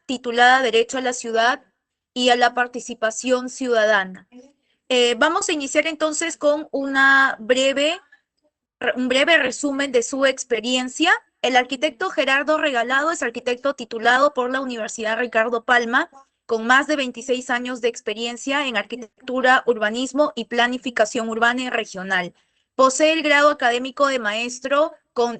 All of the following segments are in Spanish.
titulada Derecho a la Ciudad y a la Participación Ciudadana. Vamos a iniciar entonces con un breve resumen de su experiencia. El arquitecto Gerardo Regalado es arquitecto titulado por la Universidad Ricardo Palma, con más de 26 años de experiencia en arquitectura, urbanismo y planificación urbana y regional. Posee el grado académico de maestro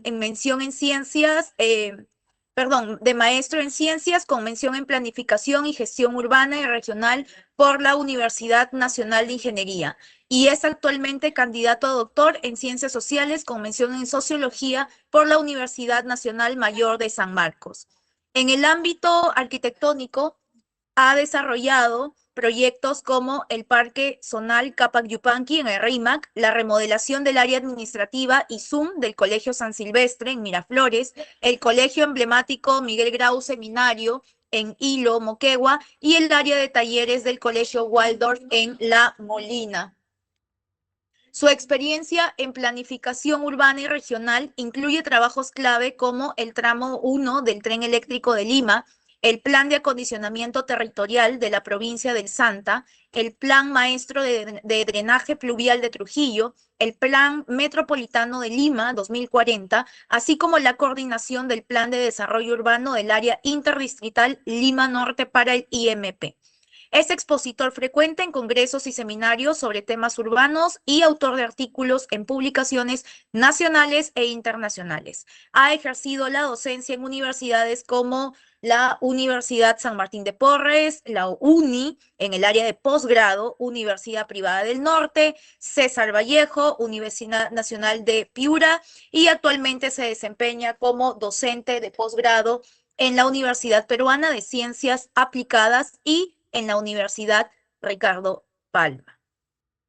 en mención en ciencias, de maestro en ciencias con mención en planificación y gestión urbana y regional por la Universidad Nacional de Ingeniería y es actualmente candidato a doctor en Ciencias Sociales con mención en Sociología por la Universidad Nacional Mayor de San Marcos. En el ámbito arquitectónico, ha desarrollado proyectos como el Parque Zonal Capac Yupanqui en el RIMAC, la remodelación del área administrativa y Zoom del Colegio San Silvestre en Miraflores, el Colegio Emblemático Miguel Grau Seminario en Hilo, Moquegua, y el área de talleres del Colegio Waldorf en La Molina. Su experiencia en planificación urbana y regional incluye trabajos clave como el tramo 1 del tren eléctrico de Lima, el plan de acondicionamiento territorial de la provincia del Santa, el plan maestro de drenaje pluvial de Trujillo, el plan metropolitano de Lima 2040, así como la coordinación del plan de desarrollo urbano del área interdistrital Lima Norte para el IMP. Es expositor frecuente en congresos y seminarios sobre temas urbanos y autor de artículos en publicaciones nacionales e internacionales. Ha ejercido la docencia en universidades como la Universidad San Martín de Porres, la UNI, en el área de posgrado, Universidad Privada del Norte, César Vallejo, Universidad Nacional de Piura, y actualmente se desempeña como docente de posgrado en la Universidad Peruana de Ciencias Aplicadas y en la Universidad Ricardo Palma.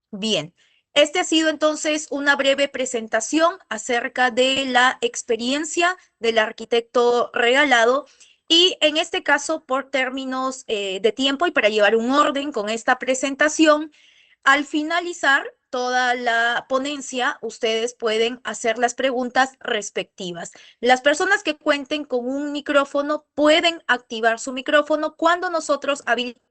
Bien, este ha sido entonces una breve presentación acerca de la experiencia del arquitecto Regalado y en este caso por términos de tiempo y para llevar un orden con esta presentación, al finalizar toda la ponencia, ustedes pueden hacer las preguntas respectivas. Las personas que cuenten con un micrófono pueden activar su micrófono cuando nosotros habilitamos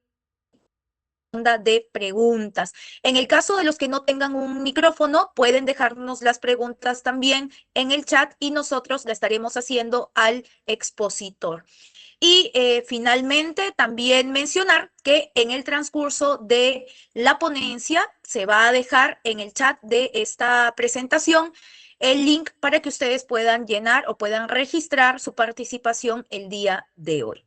de preguntas. En el caso de los que no tengan un micrófono, pueden dejarnos las preguntas también en el chat y nosotros la estaremos haciendo al expositor. Y finalmente, también mencionar que en el transcurso de la ponencia se va a dejar en el chat de esta presentación el link para que ustedes puedan llenar o puedan registrar su participación el día de hoy.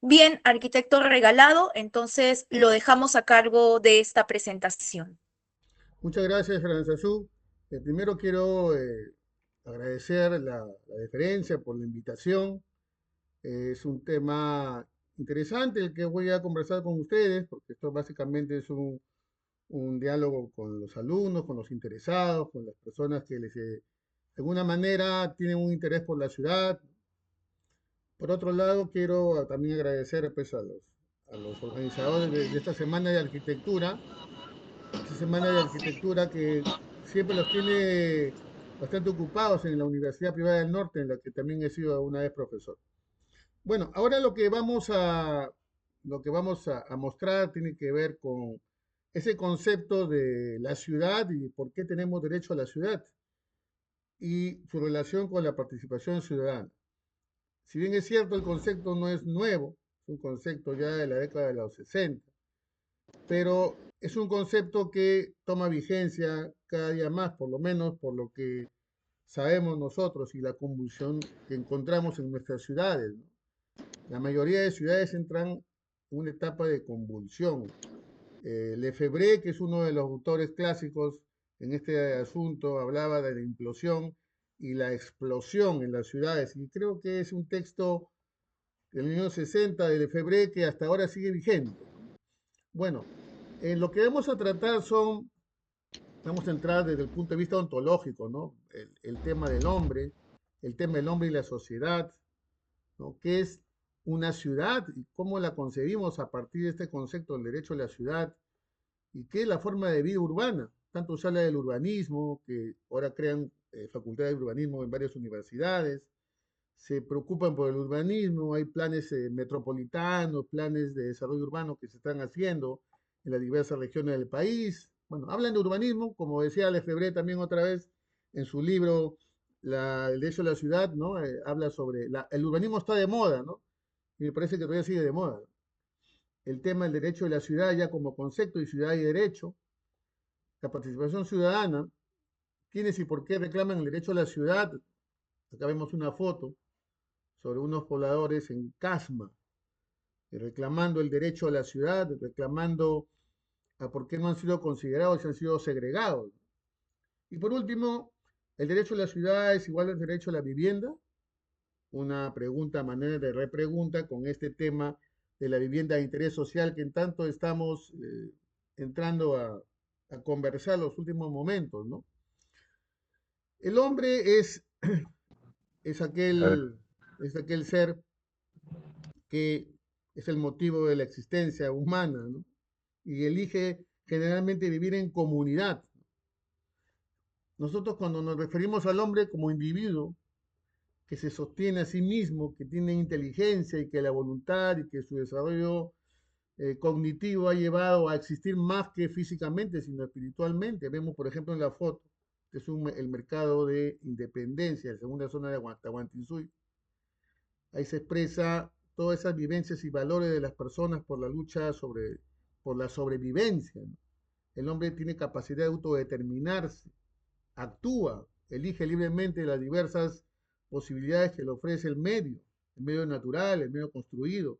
Bien, arquitecto Regalado, entonces lo dejamos a cargo de esta presentación. Muchas gracias, Franzazú. Primero quiero agradecer la deferencia por la invitación. Es un tema interesante el que voy a conversar con ustedes, porque esto básicamente es un diálogo con los alumnos, con los interesados, con las personas que de alguna manera tienen un interés por la ciudad. Por otro lado, quiero también agradecer pues, a los organizadores de esta semana de arquitectura, que siempre los tiene bastante ocupados en la Universidad Privada del Norte, en la que también he sido una vez profesor. Bueno, ahora lo que vamos a mostrar tiene que ver con ese concepto de la ciudad y por qué tenemos derecho a la ciudad y su relación con la participación ciudadana. Si bien es cierto, el concepto no es nuevo, es un concepto ya de la década de los 60, pero es un concepto que toma vigencia cada día más, por lo menos por lo que sabemos nosotros y la convulsión que encontramos en nuestras ciudades, ¿no? La mayoría de ciudades entran en una etapa de convulsión. Lefebvre, que es uno de los autores clásicos en este asunto, hablaba de la implosión y la explosión en las ciudades, y creo que es un texto del año 60 de Lefebvre que hasta ahora sigue vigente. Bueno, lo que vamos a tratar vamos a entrar desde el punto de vista ontológico, ¿no? El tema del hombre, el tema del hombre y la sociedad, ¿no? ¿Qué es una ciudad y cómo la concebimos a partir de este concepto del derecho a la ciudad? ¿Y qué es la forma de vida urbana? Tanto se habla del urbanismo, que ahora crean facultades de urbanismo en varias universidades. se preocupan por el urbanismo, hay planes metropolitanos, planes de desarrollo urbano que se están haciendo en las diversas regiones del país. Bueno, hablan de urbanismo, como decía Lefebvre también otra vez en su libro El derecho a la ciudad, ¿no? Habla sobre el urbanismo está de moda, ¿no? Y me parece que todavía sigue de moda. El tema del derecho de la ciudad ya como concepto y ciudad y derecho, la participación ciudadana, quiénes y por qué reclaman el derecho a la ciudad. Acá vemos una foto sobre unos pobladores en Casma, reclamando el derecho a la ciudad, reclamando a por qué no han sido considerados y han sido segregados. Y por último, ¿el derecho a la ciudad es igual al derecho a la vivienda? Una pregunta a manera de repregunta con este tema de la vivienda de interés social que en tanto estamos entrando a conversar los últimos momentos, ¿no? El hombre es aquel, es aquel ser que es el motivo de la existencia humana, ¿no? Y elige generalmente vivir en comunidad. Nosotros cuando nos referimos al hombre como individuo, que se sostiene a sí mismo, que tiene inteligencia y que la voluntad y que su desarrollo cognitivo ha llevado a existir más que físicamente, sino espiritualmente. Vemos, por ejemplo, en la foto, que es el mercado de Independencia, la segunda zona de Tahuantinsuyo. Ahí se expresa todas esas vivencias y valores de las personas por la lucha por la sobrevivencia, ¿no? El hombre tiene capacidad de autodeterminarse, actúa, elige libremente las diversas posibilidades que le ofrece el medio natural, el medio construido.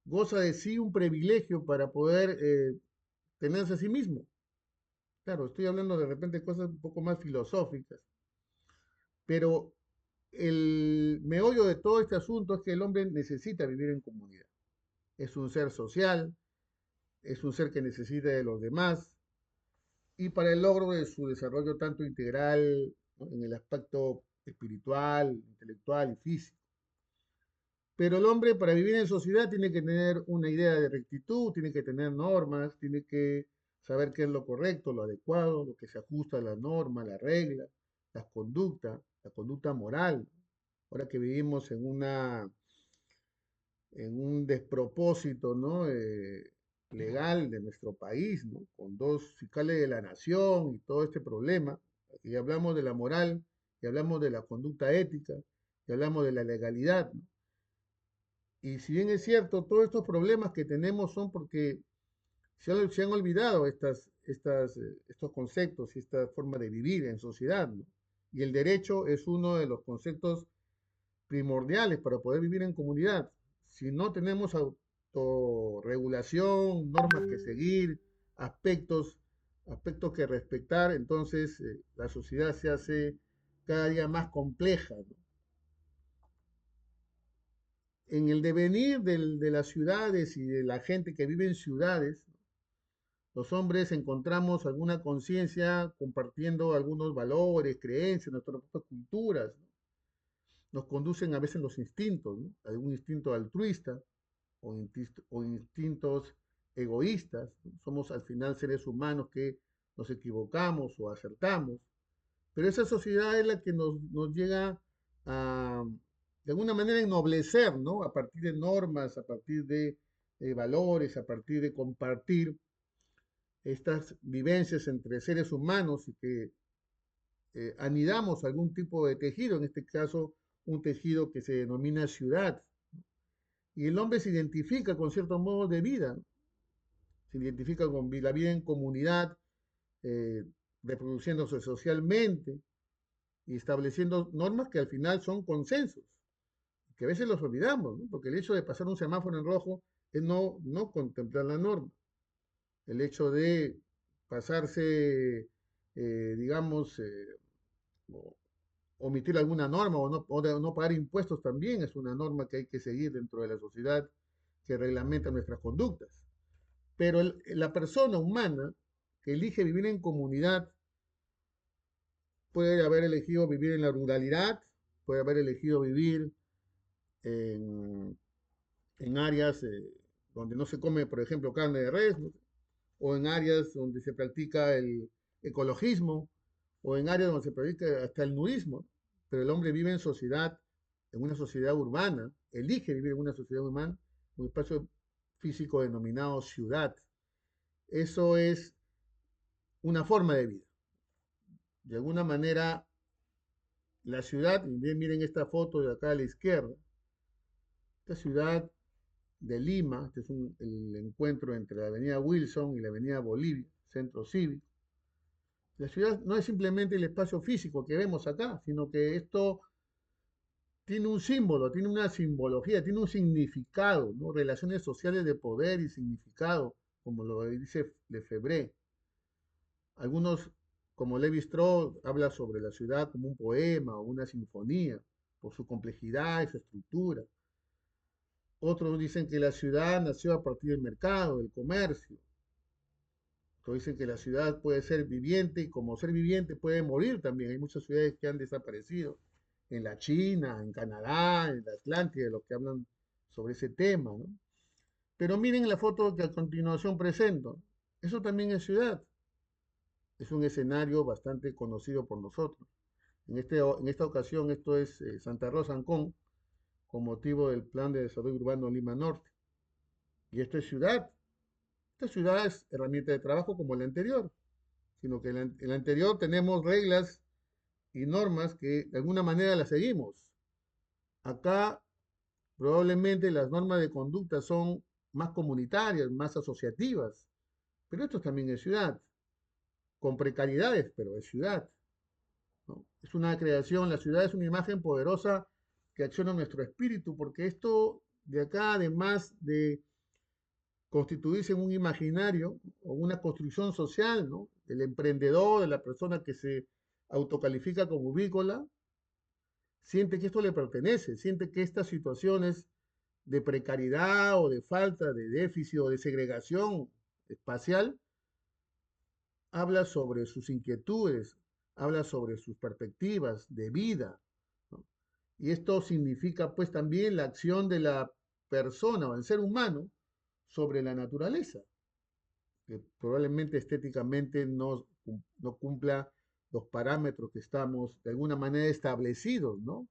Goza de sí un privilegio para poder tenerse a sí mismo. Claro, estoy hablando de repente de cosas un poco más filosóficas, pero el meollo de todo este asunto es que el hombre necesita vivir en comunidad. Es un ser social, es un ser que necesita de los demás, y para el logro de su desarrollo tanto integral, ¿no? En el aspecto espiritual, intelectual y físico. Pero el hombre para vivir en sociedad tiene que tener una idea de rectitud, tiene que tener normas, tiene que saber qué es lo correcto, lo adecuado, lo que se ajusta a la norma, la regla, la conducta moral. Ahora que vivimos en un despropósito, ¿no? Legal de nuestro país, ¿no? Con dos fiscales de la nación y todo este problema, y hablamos de la moral, y hablamos de la conducta ética, y hablamos de la legalidad, ¿no? Y si bien es cierto, todos estos problemas que tenemos son porque se han olvidado estos conceptos y esta forma de vivir en sociedad, ¿no? Y el derecho es uno de los conceptos primordiales para poder vivir en comunidad. Si no tenemos autorregulación, normas que seguir, aspectos, aspectos que respetar, entonces la sociedad se hace cada día más compleja, ¿no? En el devenir de las ciudades y de la gente que vive en ciudades, los hombres encontramos alguna conciencia compartiendo algunos valores, creencias, nuestras propias culturas, ¿no? Nos conducen a veces los instintos, ¿no? Algún instinto altruista o instintos egoístas, ¿no? Somos al final seres humanos que nos equivocamos o acertamos, pero esa sociedad es la que nos llega a, de alguna manera, ennoblecer, ¿no? A partir de normas, a partir de valores, a partir de compartir estas vivencias entre seres humanos y que anidamos algún tipo de tejido, en este caso un tejido que se denomina ciudad. Y el hombre se identifica con ciertos modos de vida, ¿no? Se identifica con la vida en comunidad, eh, reproduciéndose socialmente y estableciendo normas que al final son consensos, que a veces los olvidamos, ¿no? Porque el hecho de pasar un semáforo en rojo es no contemplar la norma. El hecho de pasarse, digamos, omitir alguna norma o de no pagar impuestos también es una norma que hay que seguir dentro de la sociedad que reglamenta nuestras conductas. Pero la persona humana que elige vivir en comunidad puede haber elegido vivir en la ruralidad, puede haber elegido vivir en, en áreas donde no se come, por ejemplo, carne de res, ¿no? O en áreas donde se practica el ecologismo, o en áreas donde se practica hasta el nudismo. Pero el hombre vive en sociedad en una sociedad urbana, elige vivir en una sociedad urbana, un espacio físico denominado ciudad. Eso es una forma de vida. De alguna manera, la ciudad, y bien miren esta foto de acá a la izquierda, esta ciudad de Lima, este es el encuentro entre la avenida Wilson y la avenida Bolivia, centro cívico. La ciudad no es simplemente el espacio físico que vemos acá, sino que esto tiene un símbolo, tiene una simbología, tiene un significado, ¿no? Relaciones sociales de poder y significado, como lo dice Lefebvre. Algunos, como Lévi-Strauss, habla sobre la ciudad como un poema o una sinfonía, por su complejidad y su estructura. Otros dicen que la ciudad nació a partir del mercado, del comercio. Otros dicen que la ciudad puede ser viviente y como ser viviente puede morir también. Hay muchas ciudades que han desaparecido en la China, en Canadá, en la Atlántida, de los que hablan sobre ese tema, ¿no? Pero miren la foto que a continuación presento. Eso también es ciudad. Es un escenario bastante conocido por nosotros. En esta ocasión esto es Santa Rosa, Ancón, con motivo del Plan de Desarrollo Urbano Lima Norte. Y esto es ciudad. Esta ciudad es herramienta de trabajo como la anterior, sino que en la anterior tenemos reglas y normas que de alguna manera las seguimos. Acá probablemente las normas de conducta son más comunitarias, más asociativas, pero esto también es ciudad, con precariedades, pero es ciudad, ¿no? Es una creación, la ciudad es una imagen poderosa que acciona nuestro espíritu, porque esto de acá, además de constituirse en un imaginario o una construcción social, ¿no? El emprendedor, de la persona que se autocalifica como ubícola, siente que esto le pertenece, siente que estas situaciones de precariedad o de falta de déficit o de segregación espacial habla sobre sus inquietudes, habla sobre sus perspectivas de vida, ¿no? Y esto significa pues también la acción de la persona o el ser humano sobre la naturaleza, que probablemente estéticamente no cumpla los parámetros que estamos de alguna manera establecidos, ¿no?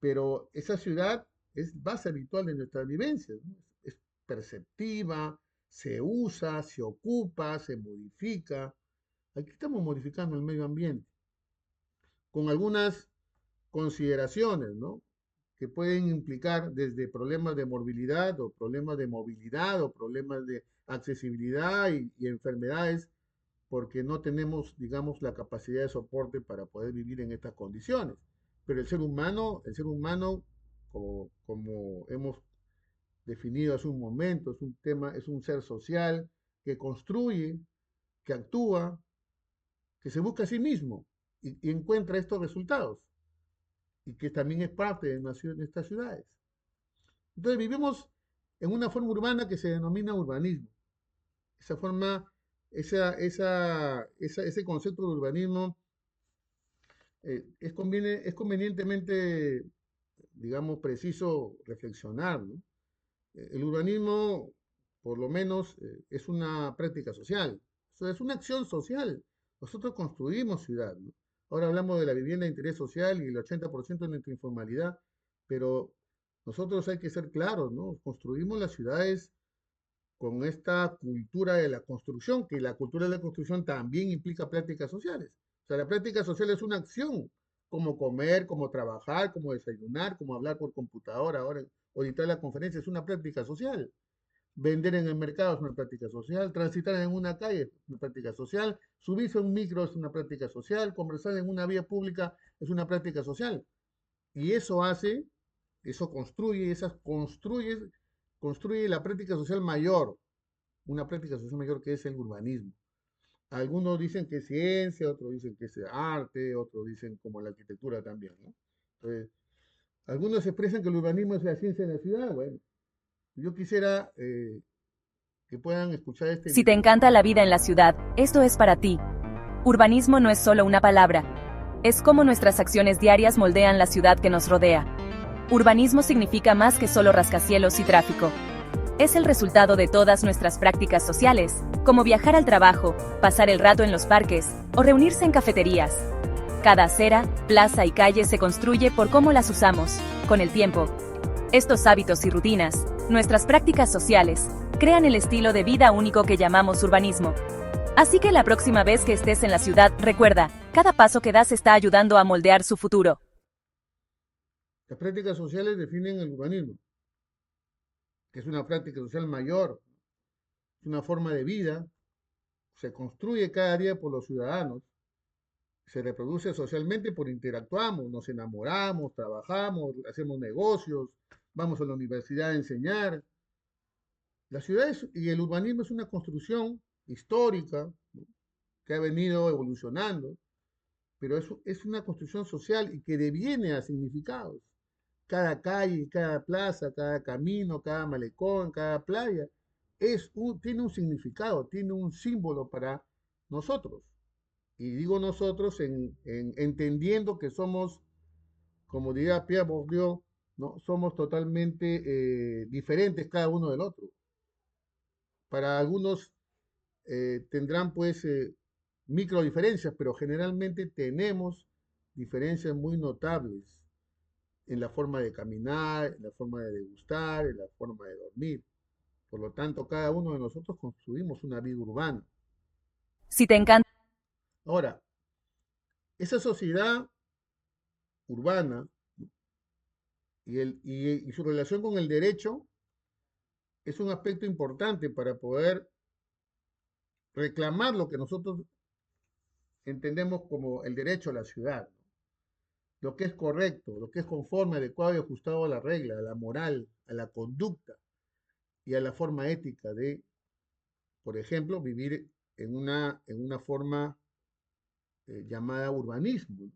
Pero esa ciudad es base habitual de nuestras vivencias, ¿no? Es perceptiva, se usa, se ocupa, se modifica. Aquí estamos modificando el medio ambiente con algunas consideraciones, ¿no? Que pueden implicar desde problemas de morbilidad o problemas de movilidad o problemas de accesibilidad y enfermedades, porque no tenemos, digamos, la capacidad de soporte para poder vivir en estas condiciones. Pero el ser humano, como hemos definido hace un momento, es un ser social que construye, que actúa, que se busca a sí mismo y encuentra estos resultados, y que también es parte de estas ciudades. Entonces vivimos en una forma urbana que se denomina urbanismo. Esa forma, ese concepto de urbanismo es convenientemente, digamos, preciso reflexionar, ¿no? El urbanismo, por lo menos, es una práctica social, es una acción social. Nosotros construimos ciudad, ¿no? Ahora hablamos de la vivienda de interés social y el 80% de nuestra informalidad, pero nosotros hay que ser claros, ¿no? Construimos las ciudades con esta cultura de la construcción, que la cultura de la construcción también implica prácticas sociales. O sea, la práctica social es una acción, como comer, como trabajar, como desayunar, como hablar por computadora, ahora auditar la conferencia es una práctica social. Vender en el mercado es una práctica social, transitar en una calle es una práctica social, subirse a un micro es una práctica social, conversar en una vía pública es una práctica social. Y eso construye la práctica social mayor, una práctica social mayor que es el urbanismo. Algunos dicen que es ciencia, otros dicen que es arte, otros dicen como la arquitectura también, ¿no? Entonces, algunos expresan que el urbanismo es la ciencia de la ciudad. Bueno, yo quisiera que puedan escuchar este Si te video. encanta la vida en la ciudad, esto es para ti. Urbanismo no es solo una palabra. Es cómo nuestras acciones diarias moldean la ciudad que nos rodea. Urbanismo significa más que solo rascacielos y tráfico. Es el resultado de todas nuestras prácticas sociales, como viajar al trabajo, pasar el rato en los parques, o reunirse en cafeterías. Cada acera, plaza y calle se construye por cómo las usamos, con el tiempo. Estos hábitos y rutinas, nuestras prácticas sociales, crean el estilo de vida único que llamamos urbanismo. Así que la próxima vez que estés en la ciudad, recuerda, cada paso que das está ayudando a moldear su futuro. Las prácticas sociales definen el urbanismo, que es una práctica social mayor, es una forma de vida, se construye cada día por los ciudadanos, se reproduce socialmente por interactuamos, nos enamoramos, trabajamos, hacemos negocios, vamos a la universidad a enseñar. La ciudad y el urbanismo es una construcción histórica, ¿no?, que ha venido evolucionando, pero es una construcción social y que deviene a significados. Cada calle, cada plaza, cada camino, cada malecón, cada playa, tiene un significado, tiene un símbolo para nosotros. Y digo nosotros entendiendo que somos, como diría Pierre Bourdieu, ¿no?, somos totalmente diferentes cada uno del otro. Para algunos tendrán pues micro diferencias, pero generalmente tenemos diferencias muy notables en la forma de caminar, en la forma de degustar, en la forma de dormir. Por lo tanto, cada uno de nosotros construimos una vida urbana. Si te encanta. Ahora, esa sociedad urbana y su relación con el derecho es un aspecto importante para poder reclamar lo que nosotros entendemos como el derecho a la ciudad, ¿no?, lo que es correcto, lo que es conforme, adecuado y ajustado a la regla, a la moral, a la conducta y a la forma ética de, por ejemplo, vivir en una forma llamada urbanismo, ¿no?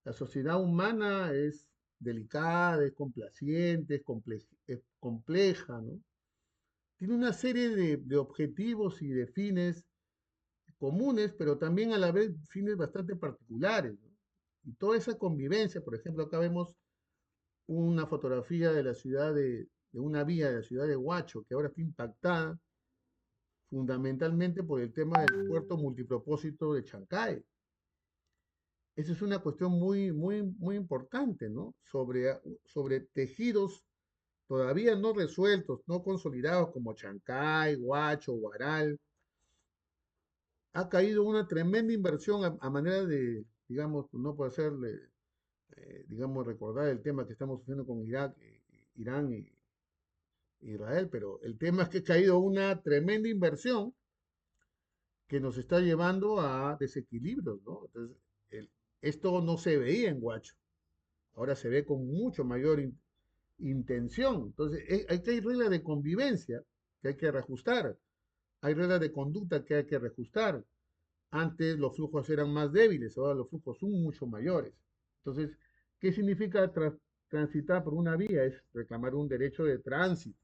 La sociedad humana es delicada, es complaciente, es compleja, ¿no? Tiene una serie de objetivos y de fines comunes, pero también a la vez fines bastante particulares, ¿no? Y toda esa convivencia, por ejemplo, acá vemos una fotografía de la ciudad de una vía de la ciudad de Huacho, que ahora está impactada fundamentalmente por el tema del puerto multipropósito de Chancay. Esa es una cuestión muy importante, ¿no? Sobre tejidos todavía no resueltos, no consolidados como Chancay, Huacho, Huaral. Ha caído una tremenda inversión a manera de, digamos, no puedo hacerle, digamos, recordar el tema que estamos haciendo con Irak, Irán y Israel, pero el tema es que ha caído una tremenda inversión que nos está llevando a desequilibrios, ¿no? Entonces, esto no se veía en Huacho, ahora se ve con mucho mayor intención. Entonces, hay reglas de convivencia que hay que reajustar, hay reglas de conducta que hay que reajustar. Antes los flujos eran más débiles, ahora los flujos son mucho mayores. Entonces, ¿qué significa transitar por una vía? Es reclamar un derecho de tránsito.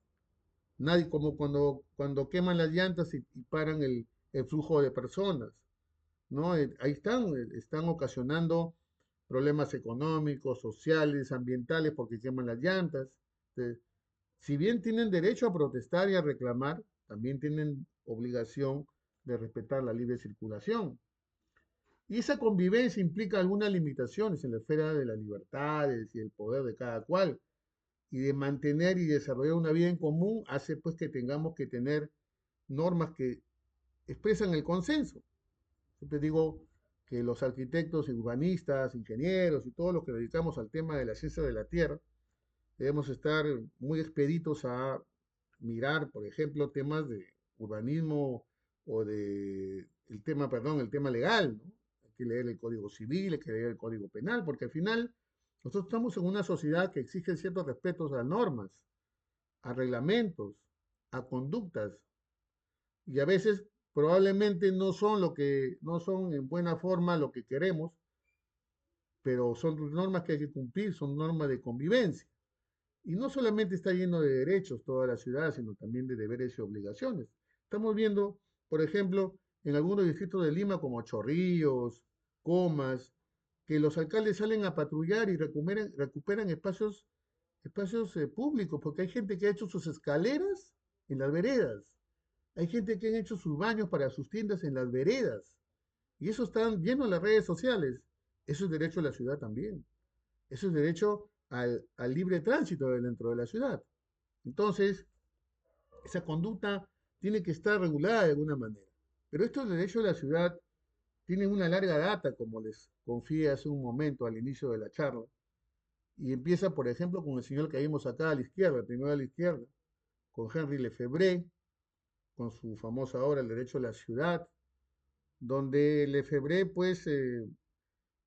Nadie, como cuando queman las llantas y paran el flujo de personas, ¿no? Ahí están ocasionando problemas económicos, sociales, ambientales, porque queman las llantas. Entonces, si bien tienen derecho a protestar y a reclamar, también tienen obligación de respetar la libre circulación. Y esa convivencia implica algunas limitaciones en la esfera de las libertades y el poder de cada cual. Y de mantener y desarrollar una vida en común hace pues que tengamos que tener normas que expresan el consenso. Siempre digo que los arquitectos, urbanistas, ingenieros y todos los que dedicamos al tema de la ciencia de la tierra, debemos estar muy expeditos a mirar, por ejemplo, temas de urbanismo o el tema legal, ¿no? Hay que leer el Código Civil, hay que leer el Código Penal, porque al final nosotros estamos en una sociedad que exige ciertos respetos a normas, a reglamentos, a conductas, y a veces probablemente no son en buena forma lo que queremos, pero son normas que hay que cumplir, son normas de convivencia. Y no solamente está lleno de derechos toda la ciudad, sino también de deberes y obligaciones. Estamos viendo, por ejemplo, en algunos distritos de Lima como Chorrillos, Comas, que los alcaldes salen a patrullar y recuperan espacios públicos, porque hay gente que ha hecho sus escaleras en las veredas, hay gente que ha hecho sus baños para sus tiendas en las veredas, y eso está lleno en las redes sociales. Eso es derecho a la ciudad también. Eso es derecho al libre tránsito dentro de la ciudad. Entonces, esa conducta tiene que estar regulada de alguna manera. Pero esto del derecho a la ciudad tiene una larga data, como les confié hace un momento al inicio de la charla, y empieza, por ejemplo, con el señor que vimos acá a la izquierda, primero a la izquierda, con Henry Lefebvre, con su famosa obra El derecho a la ciudad, donde Lefebvre pues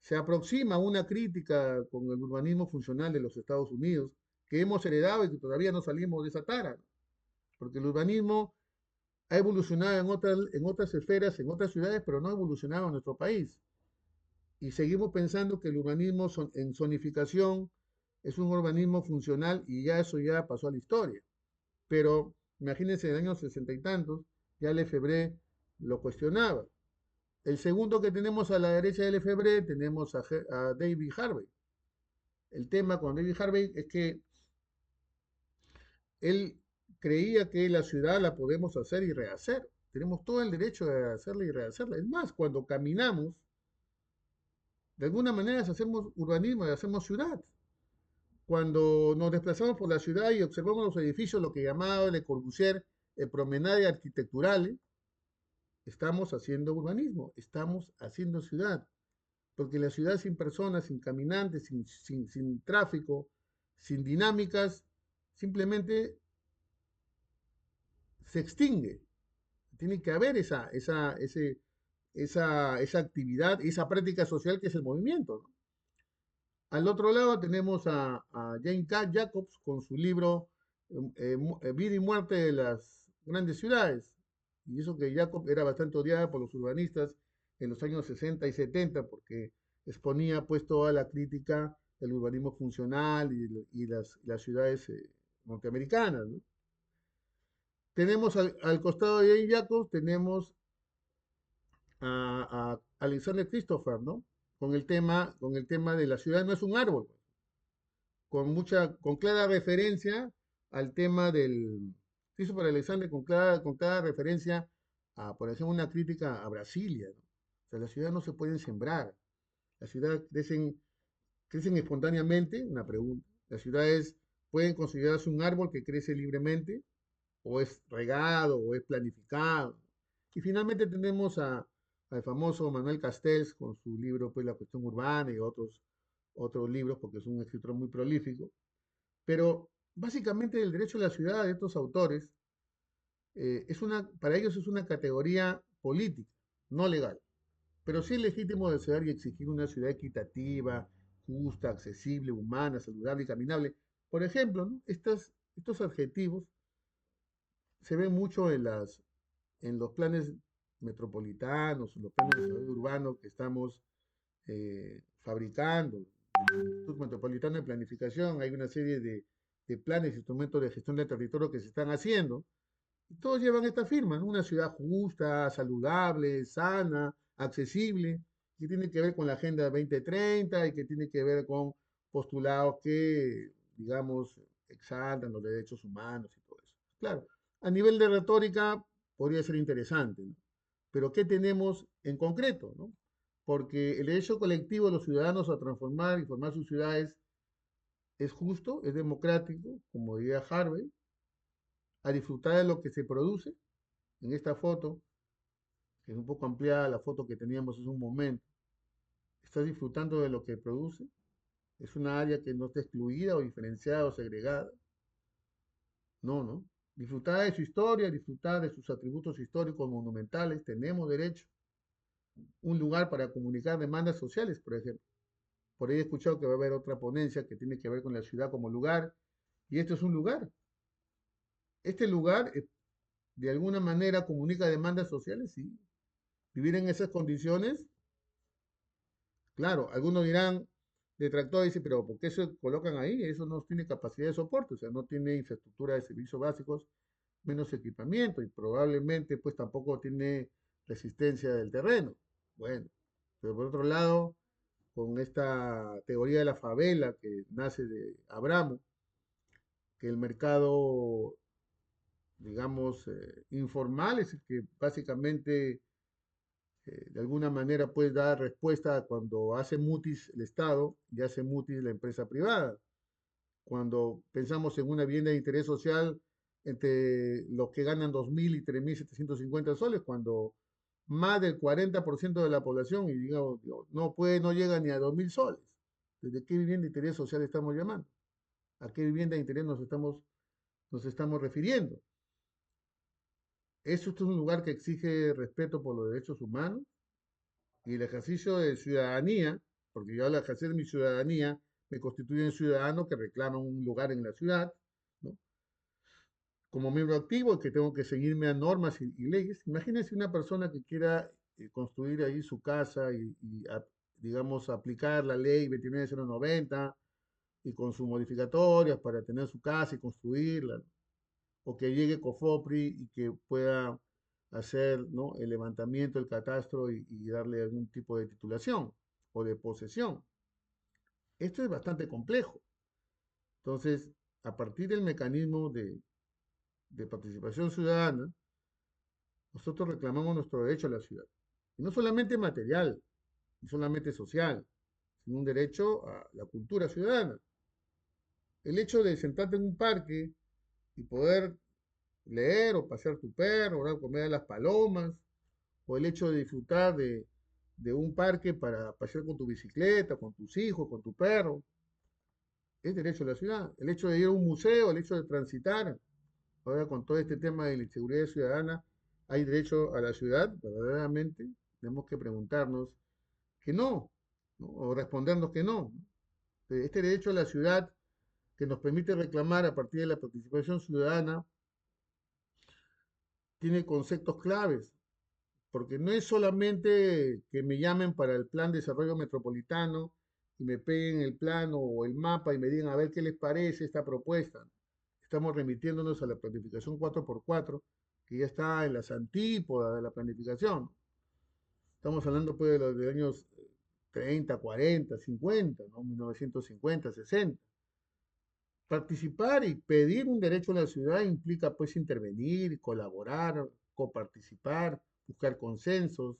se aproxima a una crítica con el urbanismo funcional de los Estados Unidos, que hemos heredado y que todavía no salimos de esa tara, ¿no? Porque el urbanismo ha evolucionado en otras esferas, en otras ciudades, pero no ha evolucionado en nuestro país. Y seguimos pensando que el urbanismo en zonificación es un urbanismo funcional y ya eso ya pasó a la historia. Pero imagínense, en el año 60 y tantos, ya Lefebvre lo cuestionaba. El segundo que tenemos a la derecha de Lefebvre, tenemos a David Harvey. El tema con David Harvey es que él creía que la ciudad la podemos hacer y rehacer. Tenemos todo el derecho de hacerla y rehacerla. Es más, cuando caminamos, de alguna manera hacemos urbanismo y hacemos ciudad. Cuando nos desplazamos por la ciudad y observamos los edificios, lo que llamaba Le Corbusier promenade arquitecturales, estamos haciendo urbanismo, estamos haciendo ciudad. Porque la ciudad sin personas, sin caminantes, sin tráfico, sin dinámicas, simplemente se extingue. Tiene que haber esa actividad, esa práctica social que es el movimiento, ¿no? Al otro lado tenemos a Jane Jacobs con su libro Vida y muerte de las grandes ciudades. Y eso que Jacobs era bastante odiada por los urbanistas en los años 60 y 70 porque exponía pues toda la crítica del urbanismo funcional y las ciudades norteamericanas, ¿no? Tenemos al costado de Jane Jacobs, tenemos a Alexander Christopher, ¿no? Con el tema de la ciudad no es un árbol, pues, con clara referencia al tema del Christopher Alexander, con clara referencia a, por ejemplo, una crítica a Brasilia, ¿no? O sea, las ciudades no se pueden sembrar, las ciudades crecen espontáneamente, una pregunta. Las ciudades pueden considerarse un árbol que crece libremente, o es regado, o es planificado. Y finalmente tenemos al famoso Manuel Castells con su libro, pues, La cuestión urbana y otros libros, porque es un escritor muy prolífico. Pero básicamente el derecho a la ciudad de estos autores, para ellos es una categoría política, no legal. Pero sí es legítimo desear y exigir una ciudad equitativa, justa, accesible, humana, saludable y caminable. Por ejemplo, ¿no? Estos adjetivos se ven mucho en los planes metropolitanos, en los planes de desarrollo urbano que estamos fabricando. En el Instituto Metropolitano de Planificación hay una serie de planes, instrumentos de gestión del territorio que se están haciendo. Y todos llevan esta firma, ¿no? Una ciudad justa, saludable, sana, accesible, que tiene que ver con la Agenda 2030 y que tiene que ver con postulados que, digamos, exaltan los derechos humanos y todo eso. Claro, a nivel de retórica podría ser interesante, ¿no? Pero ¿qué tenemos en concreto, ¿no? Porque el derecho colectivo de los ciudadanos a transformar y formar sus ciudades es justo, es democrático, como diría Harvey, a disfrutar de lo que se produce. En esta foto, que es un poco ampliada la foto que teníamos hace un momento, está disfrutando de lo que produce. Es una área que no está excluida o diferenciada o segregada. No, no. Disfrutar de su historia, disfrutar de sus atributos históricos monumentales, tenemos derecho. Un lugar para comunicar demandas sociales, por ejemplo. Por ahí he escuchado que va a haber otra ponencia que tiene que ver con la ciudad como lugar, y esto es un lugar. Este lugar, de alguna manera, comunica demandas sociales, sí. Vivir en esas condiciones, claro, algunos dirán, detractores, dicen, pero ¿por qué se colocan ahí? Eso no tiene capacidad de soporte, o sea, no tiene infraestructura de servicios básicos, menos equipamiento, y probablemente pues tampoco tiene resistencia del terreno. Bueno, pero por otro lado, con esta teoría de la favela que nace de Abramo, que el mercado, digamos, informal es el que básicamente de alguna manera puede dar respuesta cuando hace mutis el Estado y hace mutis la empresa privada. Cuando pensamos en una vivienda de interés social entre los que ganan 2.000 y 3.750 soles, cuando más del 40% de la población, y digamos, no puede, no llega ni a 2.000 soles. ¿De qué vivienda de interés social estamos llamando? ¿A qué vivienda de interés nos estamos refiriendo? Esto es un lugar que exige respeto por los derechos humanos y el ejercicio de ciudadanía, porque yo al ejercer mi ciudadanía me constituyo en ciudadano que reclama un lugar en la ciudad, ¿no? Como miembro activo, que tengo que seguirme a normas y leyes. Imagínense una persona que quiera construir ahí su casa digamos, aplicar la ley 29090 y con sus modificatorias para tener su casa y construirla, ¿no? O que llegue COFOPRI y que pueda hacer, ¿no?, el levantamiento, el catastro y darle algún tipo de titulación o de posesión. Esto es bastante complejo. Entonces, a partir del mecanismo de participación ciudadana, nosotros reclamamos nuestro derecho a la ciudad. Y no solamente material, ni solamente social, sino un derecho a la cultura ciudadana. El hecho de sentarte en un parque y poder leer o pasear tu perro, o comer a las palomas, o el hecho de disfrutar de un parque para pasear con tu bicicleta, con tus hijos, con tu perro, es derecho a la ciudad. El hecho de ir a un museo, el hecho de transitar, ahora con todo este tema de la inseguridad ciudadana, ¿hay derecho a la ciudad? Verdaderamente, tenemos que preguntarnos que no, ¿no? O respondernos que no. Este derecho a la ciudad que nos permite reclamar a partir de la participación ciudadana tiene conceptos claves, porque no es solamente que me llamen para el plan de desarrollo metropolitano y me peguen el plano o el mapa y me digan a ver qué les parece esta propuesta. Estamos remitiéndonos a la planificación 4x4, que ya está en las antípodas de la planificación. Estamos hablando pues de los de años 30, 40, 50, ¿no? 1950, 60. Participar y pedir un derecho a la ciudad implica pues intervenir, colaborar, coparticipar, buscar consensos.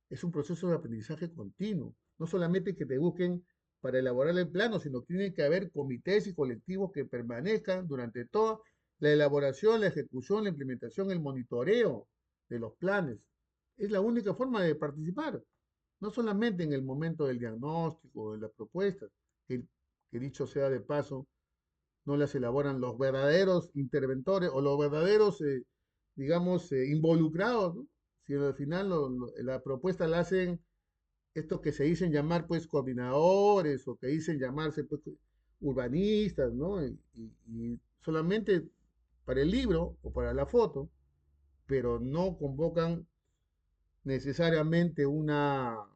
Es un proceso de aprendizaje continuo. No solamente que te busquen para elaborar el plano, sino que tiene que haber comités y colectivos que permanezcan durante toda la elaboración, la ejecución, la implementación, el monitoreo de los planes. Es la única forma de participar, no solamente en el momento del diagnóstico, de las propuestas, que dicho sea de paso, no las elaboran los verdaderos interventores o los verdaderos, digamos, involucrados, ¿no? Si al final la propuesta la hacen estos que se dicen llamar pues coordinadores o que dicen llamarse pues urbanistas, ¿no? Y solamente para el libro o para la foto, pero no convocan necesariamente una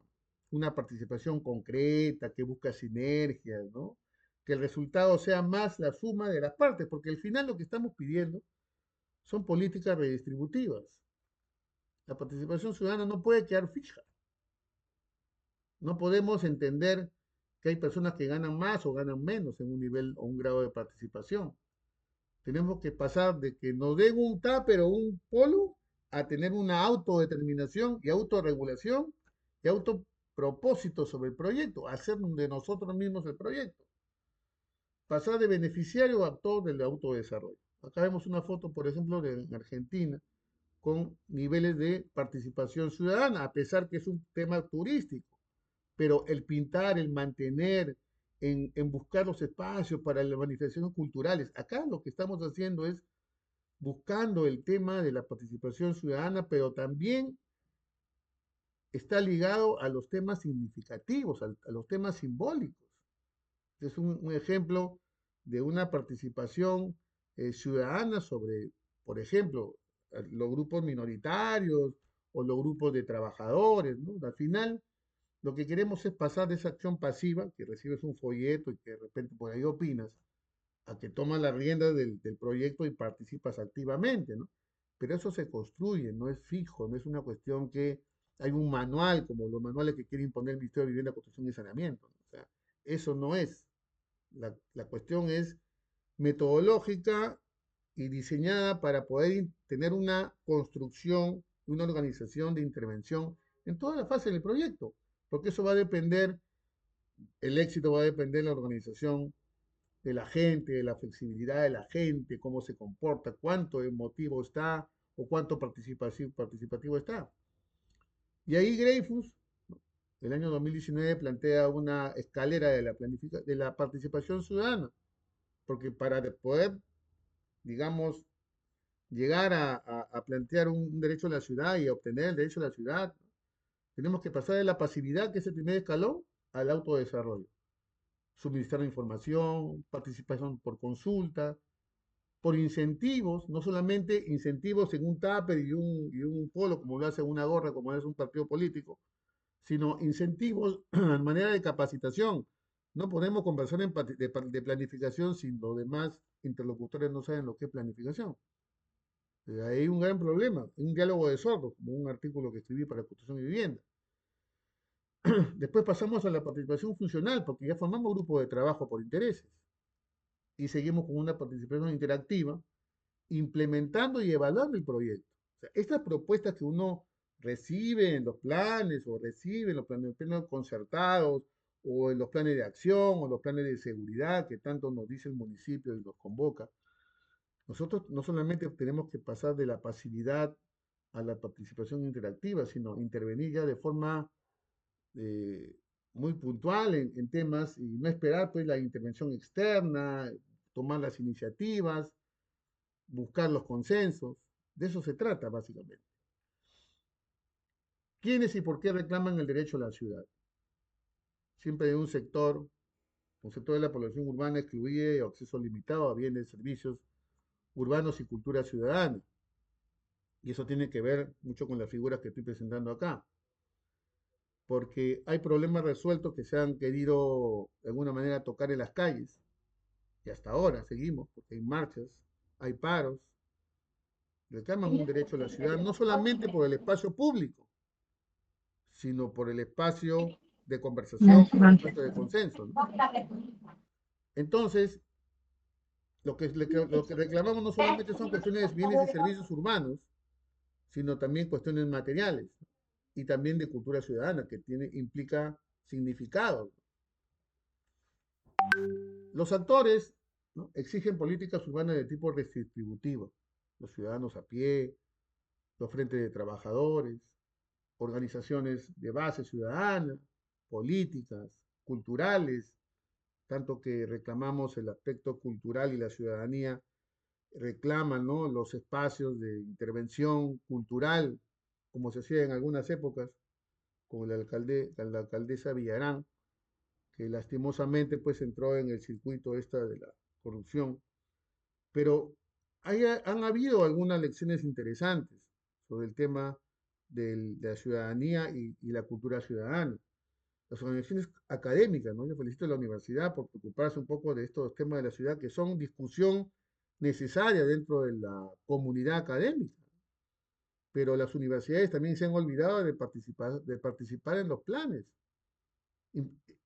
participación concreta que busca sinergias, ¿no? Que el resultado sea más la suma de las partes, porque al final lo que estamos pidiendo son políticas redistributivas. La participación ciudadana no puede quedar fija. No podemos entender que hay personas que ganan más o ganan menos en un nivel o un grado de participación. Tenemos que pasar de que nos den un tupper o un polo a tener una autodeterminación y autorregulación y autopropósito sobre el proyecto, hacer de nosotros mismos el proyecto. Pasar de beneficiario a actor del autodesarrollo. Acá vemos una foto, por ejemplo, de Argentina, con niveles de participación ciudadana, a pesar que es un tema turístico, pero el pintar, el mantener, en buscar los espacios para las manifestaciones culturales. Acá lo que estamos haciendo es buscando el tema de la participación ciudadana, pero también está ligado a los temas significativos, a los temas simbólicos. Es un ejemplo de una participación ciudadana sobre, por ejemplo, los grupos minoritarios o los grupos de trabajadores, ¿no? Al final, lo que queremos es pasar de esa acción pasiva, que recibes un folleto y que de repente por ahí opinas, a que tomas las riendas del proyecto y participas activamente, ¿no? Pero eso se construye, no es fijo, no es una cuestión que hay un manual, como los manuales que quiere imponer el Ministerio de Vivienda, Construcción y Saneamiento, ¿no? O sea, eso no es. La cuestión es metodológica y diseñada para poder tener una construcción, una organización de intervención en toda la fase del proyecto, porque eso va a depender, el éxito va a depender de la organización de la gente, de la flexibilidad de la gente, cómo se comporta, cuánto emotivo está o cuánto participativo está. Y ahí Dreyfus, el año 2019, plantea una escalera de la participación ciudadana, porque para poder, digamos, llegar a plantear un derecho a la ciudad y obtener el derecho a la ciudad, tenemos que pasar de la pasividad, que es el primer escalón, al autodesarrollo. Suministrar información, participación por consulta, por incentivos, no solamente incentivos en un tupper y un polo, como lo hace una gorra, como lo hace un partido político, sino incentivos de manera de capacitación. No podemos conversar de planificación si los demás interlocutores no saben lo que es planificación. Hay un gran problema, un diálogo de sordos, como un artículo que escribí para Construcción y Vivienda. Después pasamos a la participación funcional, porque ya formamos grupos de trabajo por intereses y seguimos con una participación interactiva, implementando y evaluando el proyecto. O sea, estas propuestas que uno recibe en los planes o recibe en los planes concertados o en los planes de acción o los planes de seguridad que tanto nos dice el municipio y nos convoca, nosotros no solamente tenemos que pasar de la pasividad a la participación interactiva, sino intervenir ya de forma eh, muy puntual en temas y no esperar pues la intervención externa, tomar las iniciativas, buscar los consensos. De eso se trata básicamente. ¿Quiénes y por qué reclaman el derecho a la ciudad? Siempre hay un sector de la población urbana excluye o acceso limitado a bienes, servicios urbanos y cultura ciudadana. Y eso tiene que ver mucho con las figuras que estoy presentando acá, porque hay problemas resueltos que se han querido de alguna manera tocar en las calles, y hasta ahora seguimos, porque hay marchas, hay paros, reclaman un derecho a la ciudad, no solamente por el espacio público, sino por el espacio de conversación, por el espacio de consenso, ¿no? Entonces, lo que reclamamos no solamente son cuestiones de bienes y servicios urbanos, sino también cuestiones materiales y también de cultura ciudadana, que implica significado. Los actores, ¿no?, exigen políticas urbanas de tipo redistributivo, los ciudadanos a pie, los frentes de trabajadores, organizaciones de base ciudadana, políticas, culturales, tanto que reclamamos el aspecto cultural y la ciudadanía reclaman, ¿no?, los espacios de intervención cultural, como se hacía en algunas épocas, con la alcaldesa Villarán, que lastimosamente pues entró en el circuito esta de la corrupción. Pero han habido algunas lecciones interesantes sobre el tema de la ciudadanía y la cultura ciudadana. Las organizaciones académicas, ¿no? Yo felicito a la universidad por preocuparse un poco de estos temas de la ciudad que son discusión necesaria dentro de la comunidad académica. Pero las universidades también se han olvidado de participar en los planes.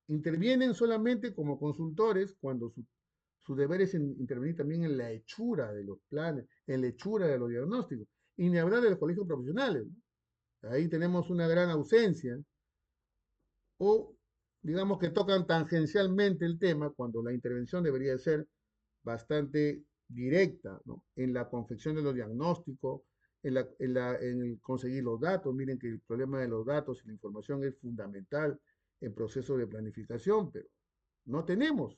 Intervienen solamente como consultores cuando su deber es intervenir también en la hechura de los planes, en la hechura de los diagnósticos, y ni hablar de los colegios profesionales, ¿no? Ahí tenemos una gran ausencia, o digamos que tocan tangencialmente el tema cuando la intervención debería ser bastante directa, ¿no?, en la confección de los diagnósticos, en el conseguir los datos. Miren que el problema de los datos y la información es fundamental en procesos de planificación, pero no tenemos.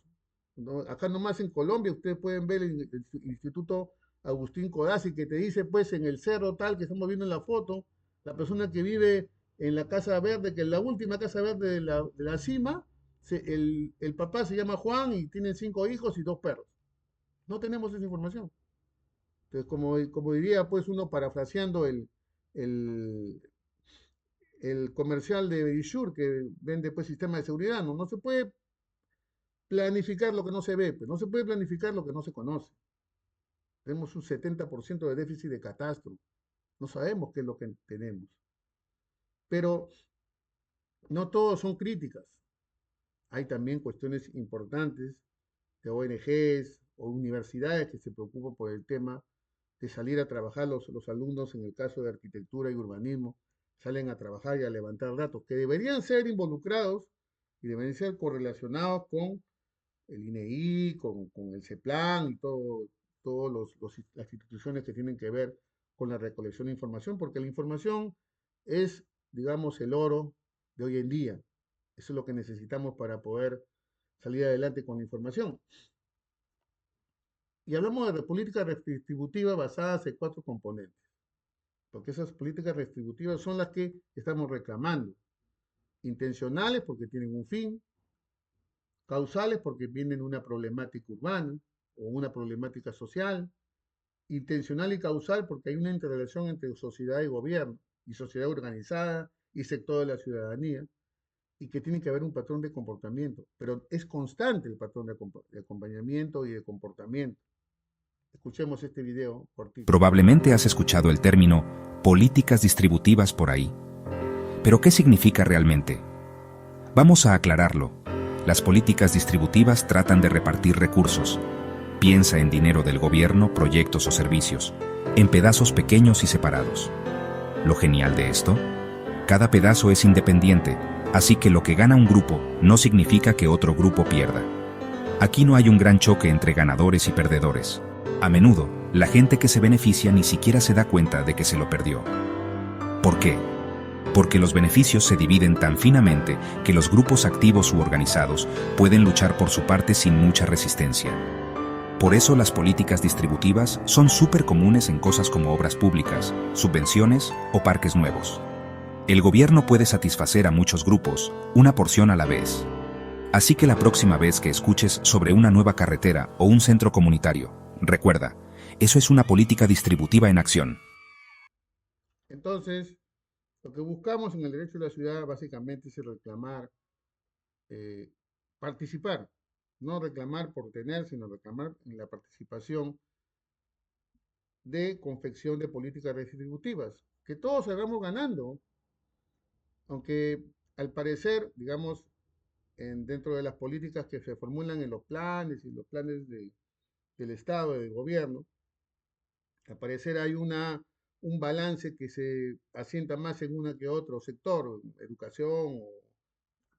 ¿No? Acá nomás en Colombia ustedes pueden ver el Instituto Agustín Codazzi, que te dice pues en el cerro tal que estamos viendo en la foto, la persona que vive en la Casa Verde, que es la última Casa Verde de la cima, el papá se llama Juan y tiene 5 hijos y 2 perros. No tenemos esa información. Entonces, como diría pues uno parafraseando el, el comercial de Verisure que vende pues sistema de seguridad, no se puede planificar lo que no se ve, pero no se puede planificar lo que no se conoce. Tenemos un 70% de déficit de catastro. No sabemos qué es lo que tenemos. Pero no todos son críticas. Hay también cuestiones importantes de ONGs o universidades que se preocupan por el tema de salir a trabajar los alumnos en el caso de arquitectura y urbanismo, salen a trabajar y a levantar datos, que deberían ser involucrados y deberían ser correlacionados con el INEI, con el CEPLAN y todas las instituciones que tienen que ver con la recolección de información, porque la información es, digamos, el oro de hoy en día. Eso es lo que necesitamos para poder salir adelante con la información. Y hablamos de políticas redistributivas basadas en 4 componentes, porque esas políticas redistributivas son las que estamos reclamando. Intencionales porque tienen un fin, causales porque vienen de una problemática urbana o una problemática social, intencional y causal porque hay una interrelación entre sociedad y gobierno, y sociedad organizada y sector de la ciudadanía, y que tiene que haber un patrón de comportamiento, pero es constante el patrón de acompañamiento y de comportamiento. Escuchemos este video cortito. Probablemente has escuchado el término políticas distributivas por ahí. ¿Pero qué significa realmente? Vamos a aclararlo. Las políticas distributivas tratan de repartir recursos. Piensa en dinero del gobierno, proyectos o servicios, en pedazos pequeños y separados. Lo genial de esto, cada pedazo es independiente, así que lo que gana un grupo no significa que otro grupo pierda. Aquí no hay un gran choque entre ganadores y perdedores. A menudo, la gente que se beneficia ni siquiera se da cuenta de que se lo perdió. ¿Por qué? Porque los beneficios se dividen tan finamente que los grupos activos u organizados pueden luchar por su parte sin mucha resistencia. Por eso las políticas distributivas son súper comunes en cosas como obras públicas, subvenciones o parques nuevos. El gobierno puede satisfacer a muchos grupos, una porción a la vez. Así que la próxima vez que escuches sobre una nueva carretera o un centro comunitario, recuerda, eso es una política distributiva en acción. Entonces, lo que buscamos en el derecho de la ciudad básicamente es reclamar, participar, no reclamar por tener, sino reclamar en la participación de confección de políticas redistributivas, que todos salgamos ganando, aunque al parecer, digamos, dentro de las políticas que se formulan en los planes y los planes del Estado, del gobierno, al parecer hay un balance que se asienta más en una que otro sector, educación o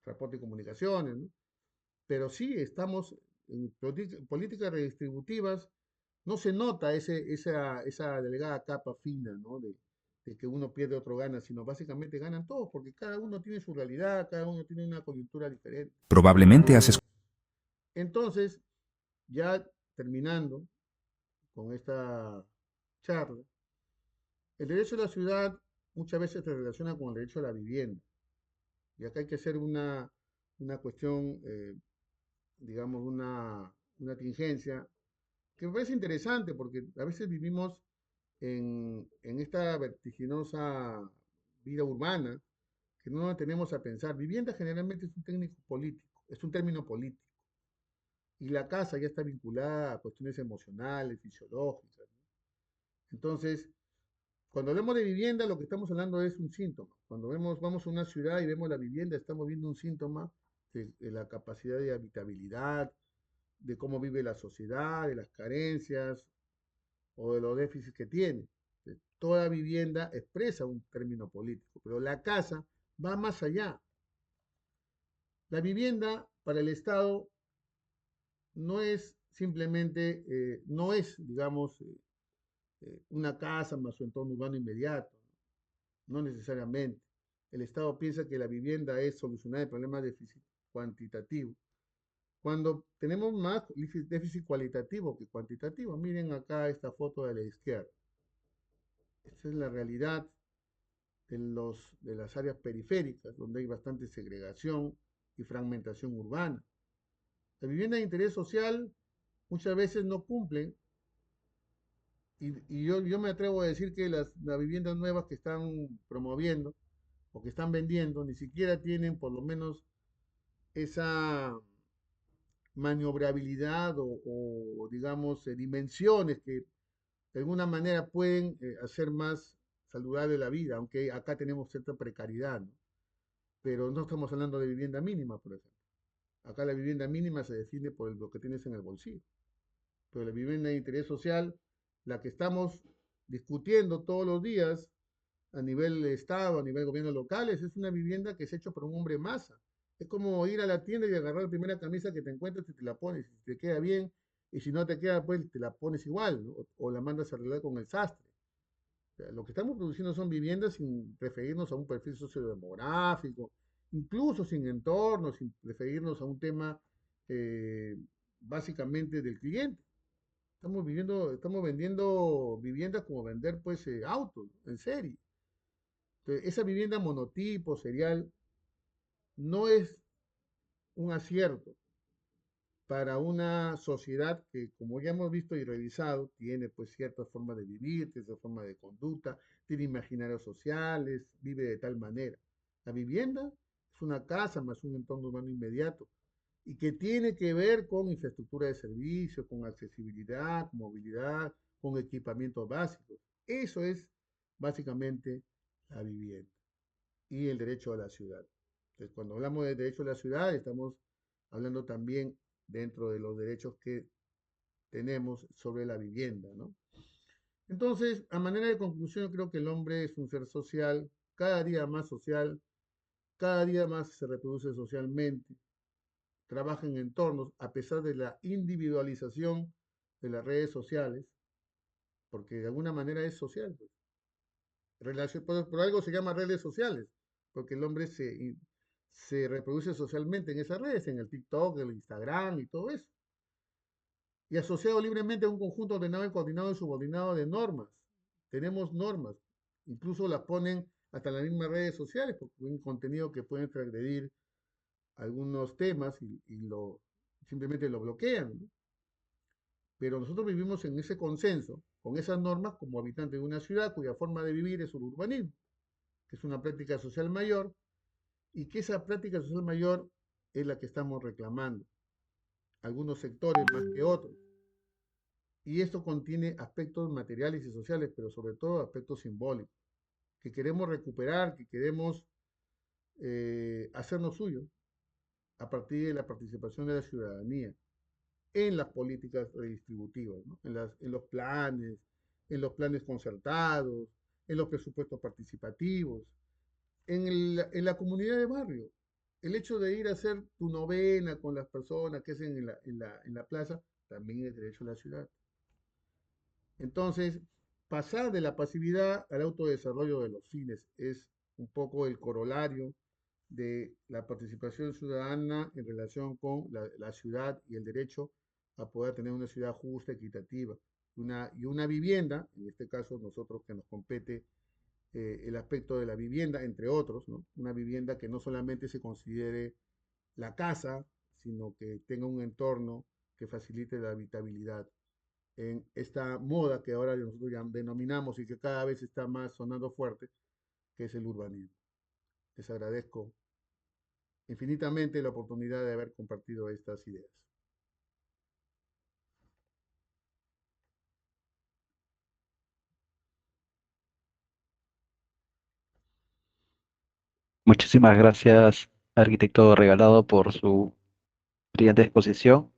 transporte y comunicaciones, ¿no? Pero sí estamos en políticas redistributivas, no se nota esa delgada capa fina, ¿no? De que uno pierde, otro gana, sino básicamente ganan todos, porque cada uno tiene su realidad, cada uno tiene una coyuntura diferente. Probablemente has escuchado. Entonces, ya terminando con esta charla, el derecho a la ciudad muchas veces se relaciona con el derecho a la vivienda. Y acá hay que hacer una cuestión, digamos, una tingencia, que me parece interesante porque a veces vivimos en esta vertiginosa vida urbana que no nos tenemos a pensar. Vivienda generalmente es un técnico político, es un término político. Y la casa ya está vinculada a cuestiones emocionales, fisiológicas, ¿no? Entonces, cuando hablamos de vivienda, lo que estamos hablando es un síntoma. Cuando vamos a una ciudad y vemos la vivienda, estamos viendo un síntoma de la capacidad de habitabilidad, de cómo vive la sociedad, de las carencias o de los déficits que tiene. Toda vivienda expresa un término político, pero la casa va más allá. La vivienda para el Estado no es simplemente, no es, digamos, una casa más su entorno urbano inmediato, no necesariamente. El Estado piensa que la vivienda es solucionar el problema de déficit cuantitativo, cuando tenemos más déficit cualitativo que cuantitativo. Miren acá esta foto de la izquierda. Esta es la realidad de las áreas periféricas, donde hay bastante segregación y fragmentación urbana. La vivienda de interés social muchas veces no cumple, y yo me atrevo a decir que las viviendas nuevas que están promoviendo o que están vendiendo ni siquiera tienen por lo menos esa maniobrabilidad o digamos, dimensiones que de alguna manera pueden hacer más saludable la vida, aunque acá tenemos cierta precariedad, ¿no? Pero no estamos hablando de vivienda mínima, por ejemplo. Acá la vivienda mínima se define por lo que tienes en el bolsillo. Pero la vivienda de interés social, la que estamos discutiendo todos los días, a nivel Estado, a nivel gobierno locales, es una vivienda que es hecha por un hombre masa. Es como ir a la tienda y agarrar la primera camisa que te encuentres y te la pones, si te queda bien, y si no te queda, pues te la pones igual, ¿no? O la mandas a arreglar con el sastre. O sea, lo que estamos produciendo son viviendas sin referirnos a un perfil sociodemográfico, incluso sin entorno, sin referirnos a un tema eh, básicamente del cliente. Estamos vendiendo viviendas como vender pues autos, ¿no? En serie. Entonces, esa vivienda monotipo, serial, no es un acierto para una sociedad que, como ya hemos visto y revisado, tiene pues ciertas formas de vivir, ciertas formas de conducta, tiene imaginarios sociales, vive de tal manera. La vivienda es una casa más un entorno urbano inmediato y que tiene que ver con infraestructura de servicios, con accesibilidad, con movilidad, con equipamientos básicos. Eso es básicamente la vivienda y el derecho a la ciudad. Entonces, cuando hablamos de derecho a la ciudad, estamos hablando también dentro de los derechos que tenemos sobre la vivienda, ¿no? Entonces, a manera de conclusión, creo que el hombre es un ser social, cada día más social, cada día más se reproduce socialmente, trabaja en entornos, a pesar de la individualización de las redes sociales, porque de alguna manera es social, pues. Por algo se llama redes sociales, porque el hombre se reproduce socialmente en esas redes, en el TikTok, el Instagram y todo eso. Y asociado libremente a un conjunto ordenado y coordinado y subordinado de normas. Tenemos normas, incluso las ponen hasta las mismas redes sociales, porque es un contenido que pueden transgredir algunos temas simplemente lo bloquean, ¿no? Pero nosotros vivimos en ese consenso, con esas normas, como habitantes de una ciudad cuya forma de vivir es el urbanismo, que es una práctica social mayor, y que esa práctica social mayor es la que estamos reclamando, algunos sectores más que otros. Y esto contiene aspectos materiales y sociales, pero sobre todo aspectos simbólicos, que queremos recuperar, que queremos hacernos suyo a partir de la participación de la ciudadanía en las políticas redistributivas, ¿no? En los planes concertados, en los presupuestos participativos, en la comunidad de barrio. El hecho de ir a hacer tu novena con las personas que hacen en la plaza también es derecho a la ciudad. Entonces, pasar de la pasividad al autodesarrollo de los fines es un poco el corolario de la participación ciudadana en relación con la ciudad y el derecho a poder tener una ciudad justa, equitativa, y una vivienda, en este caso nosotros que nos compete el aspecto de la vivienda, entre otros, ¿no? Una vivienda que no solamente se considere la casa, sino que tenga un entorno que facilite la habitabilidad en esta moda que ahora nosotros ya denominamos y que cada vez está más sonando fuerte, que es el urbanismo. Les agradezco infinitamente la oportunidad de haber compartido estas ideas. Muchísimas gracias, arquitecto Regalado, por su brillante exposición.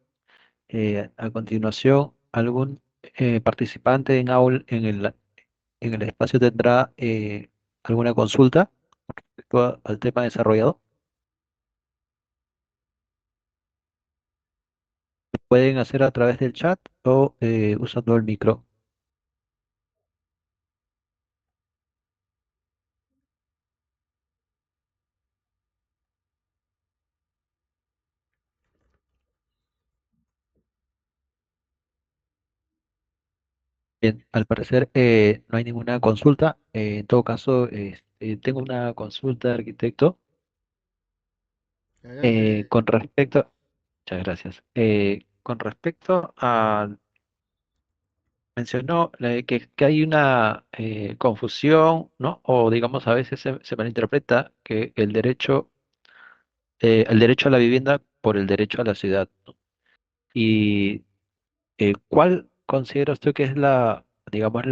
A continuación, algún participante en el espacio tendrá alguna consulta respecto al tema desarrollado. Pueden hacer a través del chat o usando el micro. Bien, al parecer no hay ninguna consulta. En todo caso, tengo una consulta, arquitecto, Adelante. con respecto. Muchas gracias. Con respecto a, mencionó que hay una confusión, ¿no? O digamos, a veces se malinterpreta que el derecho a la vivienda por el derecho a la ciudad, ¿no? Y ¿cuál considera usted que es digamos,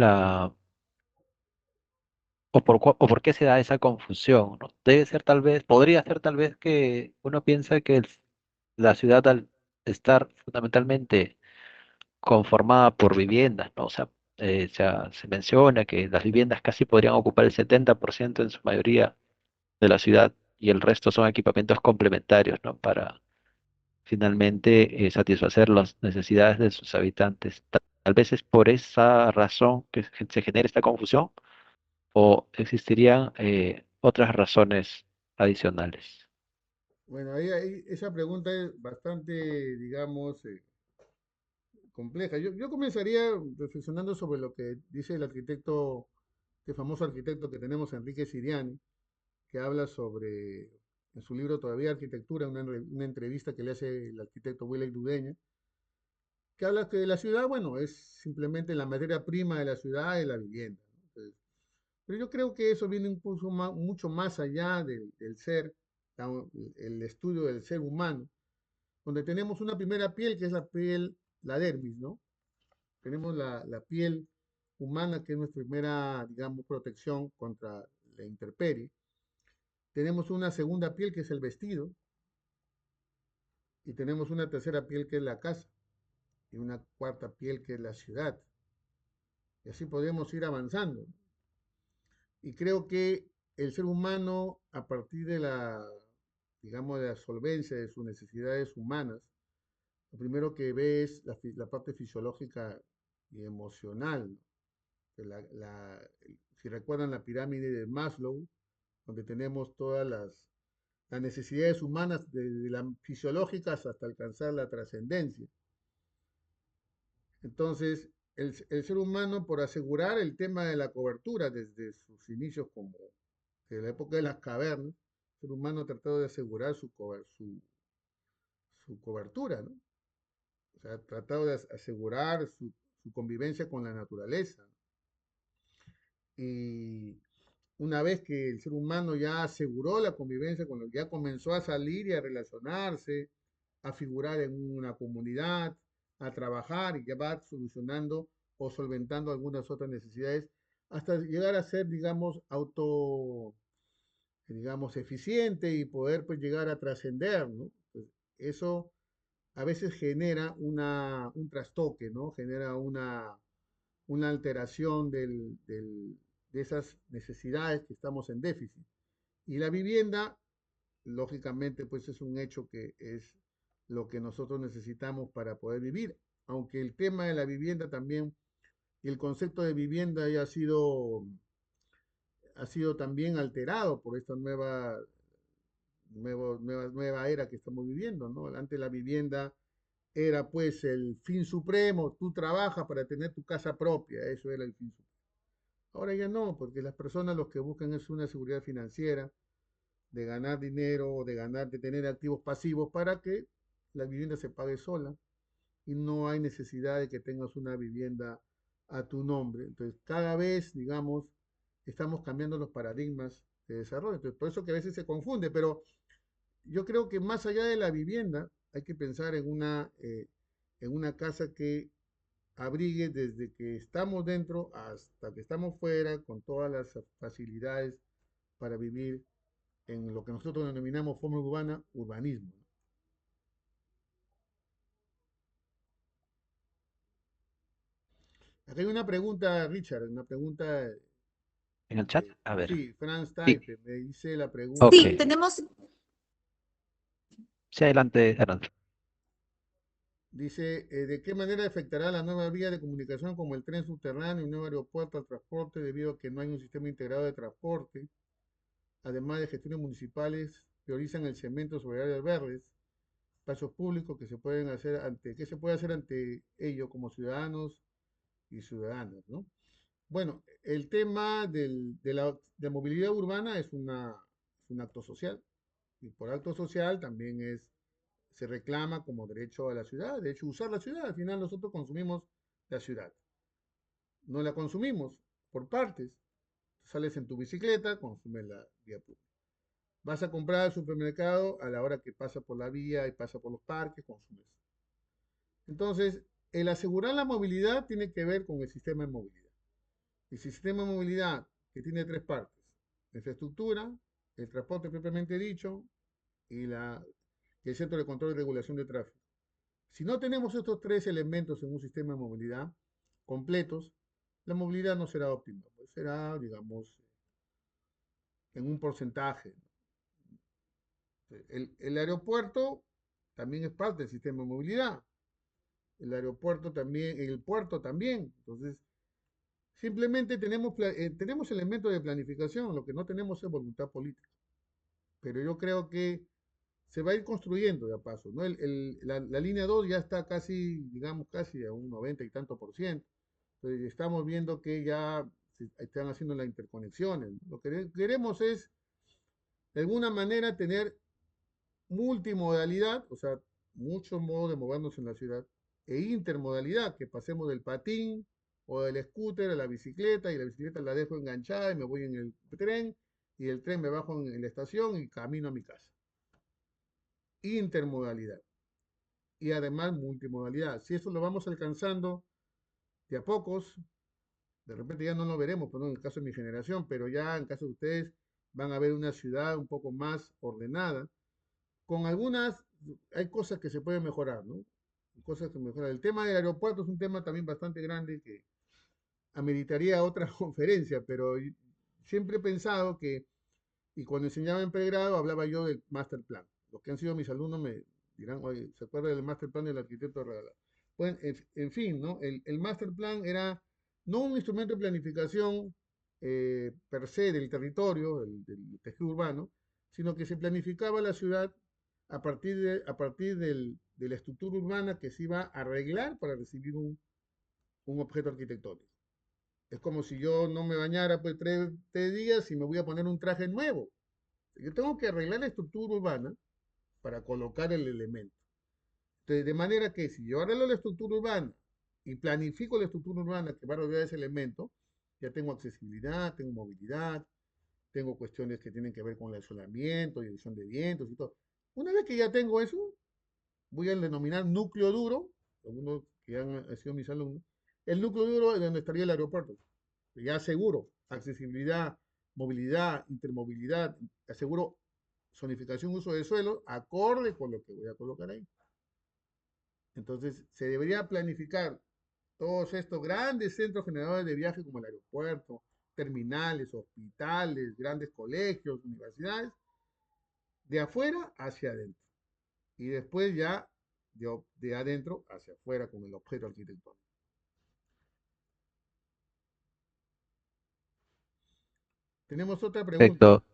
o por qué se da esa confusión, ¿no? Debe ser tal vez, podría ser tal vez que uno piensa que la ciudad al estar fundamentalmente conformada por viviendas, ¿no? O sea, Se menciona que las viviendas casi podrían ocupar el 70% en su mayoría de la ciudad y el resto son equipamientos complementarios, ¿no? Para finalmente satisfacer las necesidades de sus habitantes. Tal vez es por esa razón que se genera esta confusión o existirían otras razones adicionales. Bueno, esa pregunta es bastante, digamos, compleja. Yo comenzaría reflexionando sobre lo que dice el arquitecto, este famoso arquitecto que tenemos, Enrique Siriani, que habla sobre, en su libro Todavía Arquitectura, una entrevista que le hace el arquitecto Willey Dudeña, que habla que la ciudad, bueno, es simplemente la materia prima de la ciudad y la vivienda, ¿no? Entonces, pero yo creo que eso viene incluso mucho más allá del ser, el estudio del ser humano, donde tenemos una primera piel que es la piel, la dermis, ¿no? Tenemos la piel humana que es nuestra primera, digamos, protección contra la intemperie. Tenemos una segunda piel que es el vestido y tenemos una tercera piel que es la casa y una cuarta piel que es la ciudad. Y así podemos ir avanzando. Y creo que el ser humano, a partir de la, digamos, de la solvencia de sus necesidades humanas, lo primero que ve es la parte fisiológica y emocional, ¿no? Que si recuerdan la pirámide de Maslow, donde tenemos todas las necesidades humanas, desde las fisiológicas hasta alcanzar la trascendencia. Entonces, el ser humano, por asegurar el tema de la cobertura desde sus inicios, como desde la época de las cavernas, el ser humano ha tratado de asegurar su cobertura, ¿no? O sea, ha tratado de asegurar su convivencia con la naturaleza. Y una vez que el ser humano ya aseguró la convivencia con lo que ya comenzó a salir y a relacionarse, a figurar en una comunidad, a trabajar y ya va solucionando o solventando algunas otras necesidades hasta llegar a ser, digamos, digamos, eficiente y poder pues llegar a trascender, ¿no? Pues, eso a veces genera un trastoque, ¿no? Genera una alteración de esas necesidades que estamos en déficit. Y la vivienda, lógicamente, pues es un hecho que es lo que nosotros necesitamos para poder vivir, aunque el tema de la vivienda también, y el concepto de vivienda ya ha sido también alterado por esta nueva era que estamos viviendo, ¿no? Antes la vivienda era pues el fin supremo, tú trabajas para tener tu casa propia, eso era el fin supremo. Ahora ya no, porque las personas lo que buscan es una seguridad financiera, de ganar dinero o de tener activos pasivos para que la vivienda se pague sola y no hay necesidad de que tengas una vivienda a tu nombre. Entonces, cada vez, digamos, estamos cambiando los paradigmas de desarrollo. Entonces, por eso que a veces se confunde, pero yo creo que más allá de la vivienda, hay que pensar en una casa que abrigue desde que estamos dentro hasta que estamos fuera, con todas las facilidades para vivir en lo que nosotros denominamos forma urbana, urbanismo. Aquí hay una pregunta, Richard, una pregunta ¿En el chat? A ver. sí, Franz Sí, Taipe me dice la ok. pregunta, Sí, tenemos, Sí, adelante, adelante. dice, ¿de qué manera afectará la nueva vía de comunicación como el tren subterráneo y un nuevo aeropuerto al transporte debido a que no hay un sistema integrado de transporte? Además de gestiones municipales, priorizan el cemento sobre áreas verdes, espacios públicos que se pueden hacer ¿qué se puede hacer ante ello como ciudadanos y ciudadanas, ¿no? Bueno, el tema de movilidad urbana es un acto social y por acto social también se reclama como derecho a la ciudad, de hecho usar la ciudad, al final nosotros consumimos la ciudad, no la consumimos por partes, sales en tu bicicleta, consumes la vía pública. Vas a comprar al supermercado a la hora que pasa por la vía y pasa por los parques, consumes. Entonces, el asegurar la movilidad tiene que ver con el sistema de movilidad. El sistema de movilidad que tiene tres partes, la infraestructura, el transporte propiamente dicho y el centro de control y regulación de tráfico. Si no tenemos estos tres elementos en un sistema de movilidad completos, la movilidad no será óptima, pues será, digamos, en un porcentaje. El aeropuerto también es parte del sistema de movilidad. El aeropuerto también, el puerto también. Entonces, simplemente tenemos elementos de planificación, lo que no tenemos es voluntad política. Pero yo creo que se va a ir construyendo de a paso, ¿no? La línea 2 ya está casi, digamos, casi a un 90 y tanto por ciento. Entonces, estamos viendo que ya se están haciendo las interconexiones. Lo que queremos es, de alguna manera, tener multimodalidad, o sea, muchos modos de movernos en la ciudad, e intermodalidad, que pasemos del patín o del scooter a la bicicleta, y la bicicleta la dejo enganchada y me voy en el tren, y el tren me bajo en la estación y camino a mi casa. Intermodalidad. Y además multimodalidad. Si eso lo vamos alcanzando de a pocos, de repente ya no lo veremos, pues no en el caso de mi generación, pero ya en caso de ustedes van a ver una ciudad un poco más ordenada, con algunas, hay cosas que se pueden mejorar, ¿no? Cosas que mejorar. El tema del aeropuerto es un tema también bastante grande que ameritaría otra conferencia, pero siempre he pensado que, y cuando enseñaba en pregrado hablaba yo del master plan. Los que han sido mis alumnos me dirán, oye, ¿se acuerda del master plan del arquitecto regalado? Pues, en fin, ¿no? El master plan era no un instrumento de planificación per se del territorio, del tejido urbano, sino que se planificaba la ciudad a partir de la estructura urbana que se iba a arreglar para recibir un objeto arquitectónico. Es como si yo no me bañara pues 3 días y me voy a poner un traje nuevo. Yo tengo que arreglar la estructura urbana para colocar el elemento. Entonces, de manera que si yo arreglo la estructura urbana y planifico la estructura urbana que va a rodear ese elemento, ya tengo accesibilidad, tengo movilidad, tengo cuestiones que tienen que ver con el aislamiento, dirección de vientos y todo. Una vez que ya tengo eso, voy a denominar núcleo duro, algunos que han sido mis alumnos, el núcleo duro es donde estaría el aeropuerto. Ya aseguro accesibilidad, movilidad, intermovilidad, aseguro zonificación, uso de suelo, acorde con lo que voy a colocar ahí. Entonces, se debería planificar todos estos grandes centros generadores de viaje como el aeropuerto, terminales, hospitales, grandes colegios, universidades, de afuera hacia adentro. Y después ya de adentro hacia afuera con el objeto arquitectónico. Tenemos otra pregunta. Perfecto.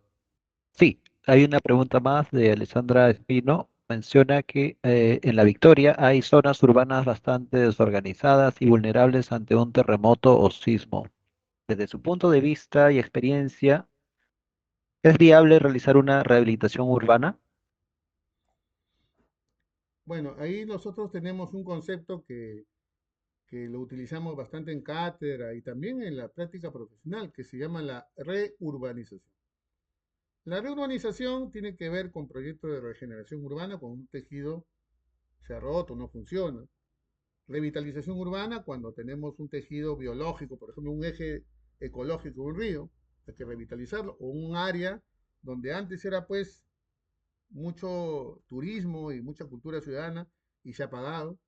Sí, hay una pregunta más de Alessandra Espino. Menciona que en La Victoria hay zonas urbanas bastante desorganizadas y vulnerables ante un terremoto o sismo. Desde su punto de vista y experiencia, ¿es viable realizar una rehabilitación urbana? Bueno, ahí nosotros tenemos un concepto que lo utilizamos bastante en cátedra y también en la práctica profesional, que se llama la reurbanización. La reurbanización tiene que ver con proyectos de regeneración urbana cuando un tejido se ha roto, no funciona. Revitalización urbana cuando tenemos un tejido biológico, por ejemplo, un eje ecológico de un río, hay que revitalizarlo, o un área donde antes era pues mucho turismo y mucha cultura ciudadana y se ha apagado.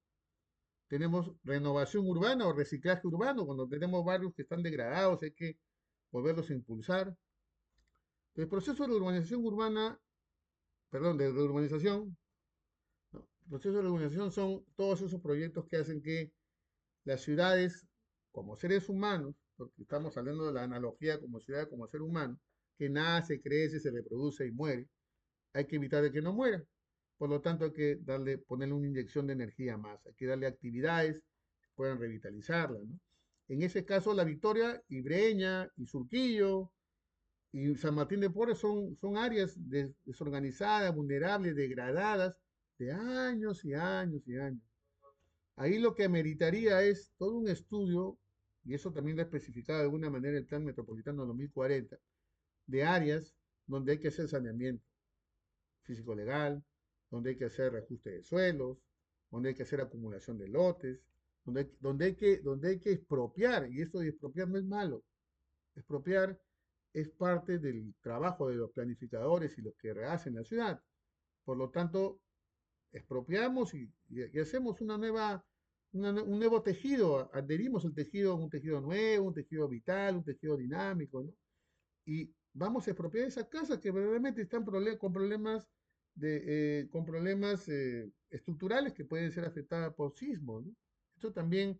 Tenemos renovación urbana o reciclaje urbano, cuando tenemos barrios que están degradados, hay que volverlos a impulsar. El proceso de urbanización urbana, perdón, de reurbanización, ¿no? El proceso de urbanización son todos esos proyectos que hacen que las ciudades, como seres humanos, porque estamos hablando de la analogía como ciudad, como ser humano, que nace, crece, se reproduce y muere, hay que evitar de que no muera. Por lo tanto, hay que ponerle una inyección de energía más, hay que darle actividades que puedan revitalizarla, ¿no? En ese caso, La Victoria y Breña y Surquillo y San Martín de Porres son áreas desorganizadas, vulnerables, degradadas, de años y años y años. Ahí lo que ameritaría es todo un estudio, y eso también lo ha especificado de alguna manera el Plan Metropolitano 2040, de áreas donde hay que hacer saneamiento físico-legal, donde hay que hacer reajuste de suelos, donde hay que hacer acumulación de lotes, donde hay que expropiar, y esto de expropiar no es malo. Expropiar es parte del trabajo de los planificadores y los que rehacen la ciudad. Por lo tanto, expropiamos y hacemos una nueva un nuevo tejido, adherimos el tejido, un tejido nuevo, un tejido vital, un tejido dinámico, ¿no? Y vamos a expropiar esas casas que verdaderamente están con problemas estructurales que pueden ser afectadas por sismos, ¿no? Esto también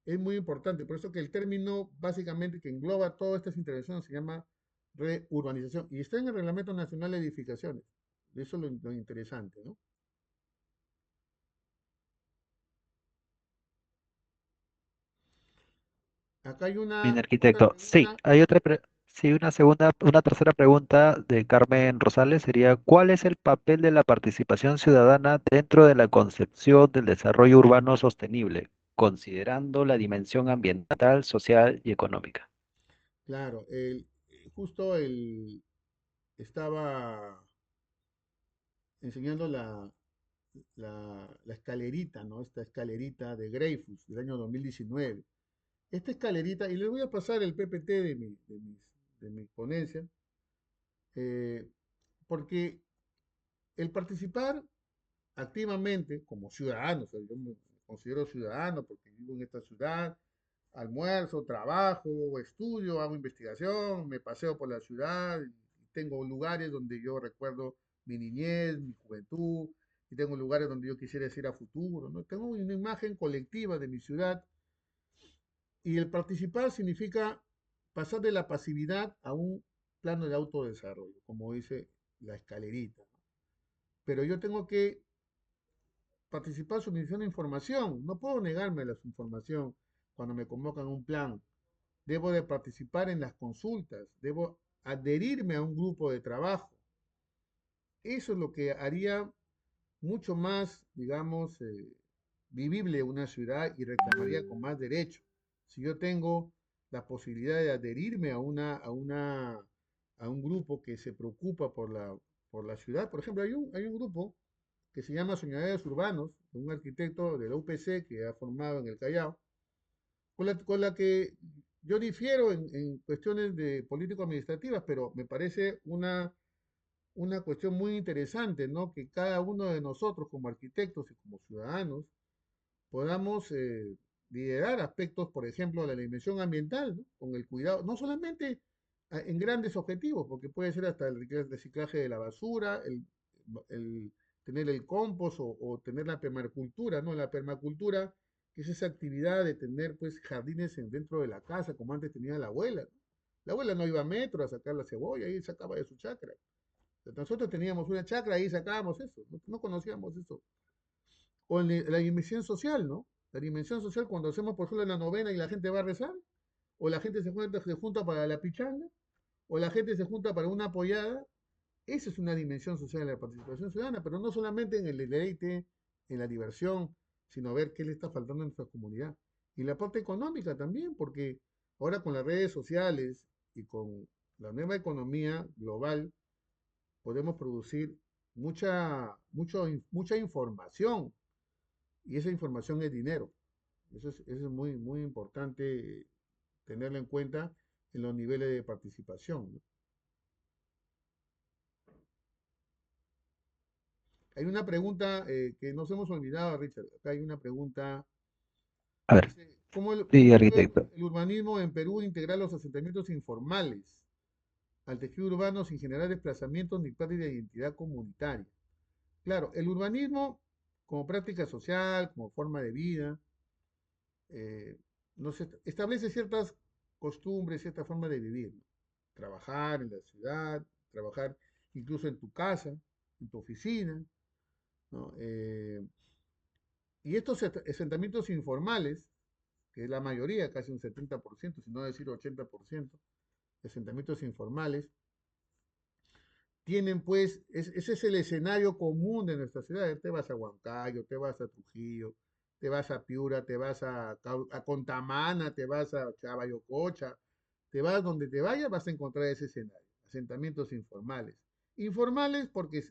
es muy importante, por eso que el término básicamente que engloba todas estas intervenciones se llama reurbanización y está en el Reglamento Nacional de Edificaciones. Eso es lo interesante, ¿no? Acá hay Bien, otra arquitecto. Sí, pregunta. hay sí, una tercera pregunta de Carmen Rosales sería, ¿cuál es el papel de la participación ciudadana dentro de la concepción del desarrollo urbano sostenible, considerando la dimensión ambiental, social y económica? Claro, justo estaba enseñando la escalerita, ¿no? Esta escalerita de Dreyfus del año 2019. Esta escalerita, y les voy a pasar el PPT de mi ponencia, eh, porque el participar activamente como ciudadano, o sea, yo me considero ciudadano porque vivo en esta ciudad, almuerzo, trabajo, estudio, hago investigación, me paseo por la ciudad, y tengo lugares donde yo recuerdo mi niñez, mi juventud, y tengo lugares donde yo quisiera ir a futuro, ¿no? Tengo una imagen colectiva de mi ciudad y el participar significa pasar de la pasividad a un plano de autodesarrollo, como dice la escalerita. Pero yo tengo que participar suministrando información, no puedo negarme la información cuando me convocan a un plan. Debo de participar en las consultas, debo adherirme a un grupo de trabajo. Eso es lo que haría mucho más, digamos, vivible una ciudad y reclamaría con más derecho. Si yo tengo la posibilidad de adherirme a un grupo que se preocupa por la ciudad, por ejemplo, hay un grupo que se llama Soñadores Urbanos, de un arquitecto de la UPC que ha formado en el Callao, con la que yo difiero en cuestiones de político-administrativas, pero me parece una cuestión muy interesante, ¿no? Que cada uno de nosotros como arquitectos y como ciudadanos podamos liderar aspectos, por ejemplo, de la dimensión ambiental, ¿no? Con el cuidado, no solamente en grandes objetivos, porque puede ser hasta el reciclaje de la basura, el tener el compost o tener la permacultura, ¿no? La permacultura, que es esa actividad de tener pues jardines dentro de la casa, como antes tenía la abuela, ¿no? La abuela no iba a metro a sacar la cebolla, ahí sacaba de su chacra. Nosotros teníamos una chacra, ahí sacábamos eso, no conocíamos eso. O en la dimensión social, ¿no? La dimensión social cuando hacemos por ejemplo la novena y la gente va a rezar, o la gente se junta para la pichanga, o la gente se junta para una apoyada. Esa es una dimensión social de la participación ciudadana, pero no solamente en el deleite, en la diversión, sino ver qué le está faltando a nuestra comunidad. Y la parte económica también, porque ahora con las redes sociales y con la nueva economía global, podemos producir mucha información y esa información es dinero. Eso es muy, muy importante tenerlo en cuenta en los niveles de participación, ¿no? Hay una pregunta que nos hemos olvidado, Richard. Acá hay una pregunta. A ver, Dice, ¿cómo sí, puede arquitecto. el urbanismo en Perú integrar los asentamientos informales al tejido urbano sin generar desplazamientos ni pérdida de identidad comunitaria? Claro, el urbanismo como práctica social, como forma de vida, eh, establece ciertas costumbres, cierta forma de vivir, ¿no? Trabajar en la ciudad, trabajar incluso en tu casa, en tu oficina, ¿no? Y estos asentamientos informales, que es la mayoría, casi un 70%, si no decir 80%, de asentamientos informales, tienen pues, ese es el escenario común de nuestra ciudad. Te vas a Huancayo, te vas a Trujillo, te vas a Piura, te vas a Contamana, te vas a Chabayococha, te vas donde te vayas, vas a encontrar ese escenario, asentamientos informales. Informales porque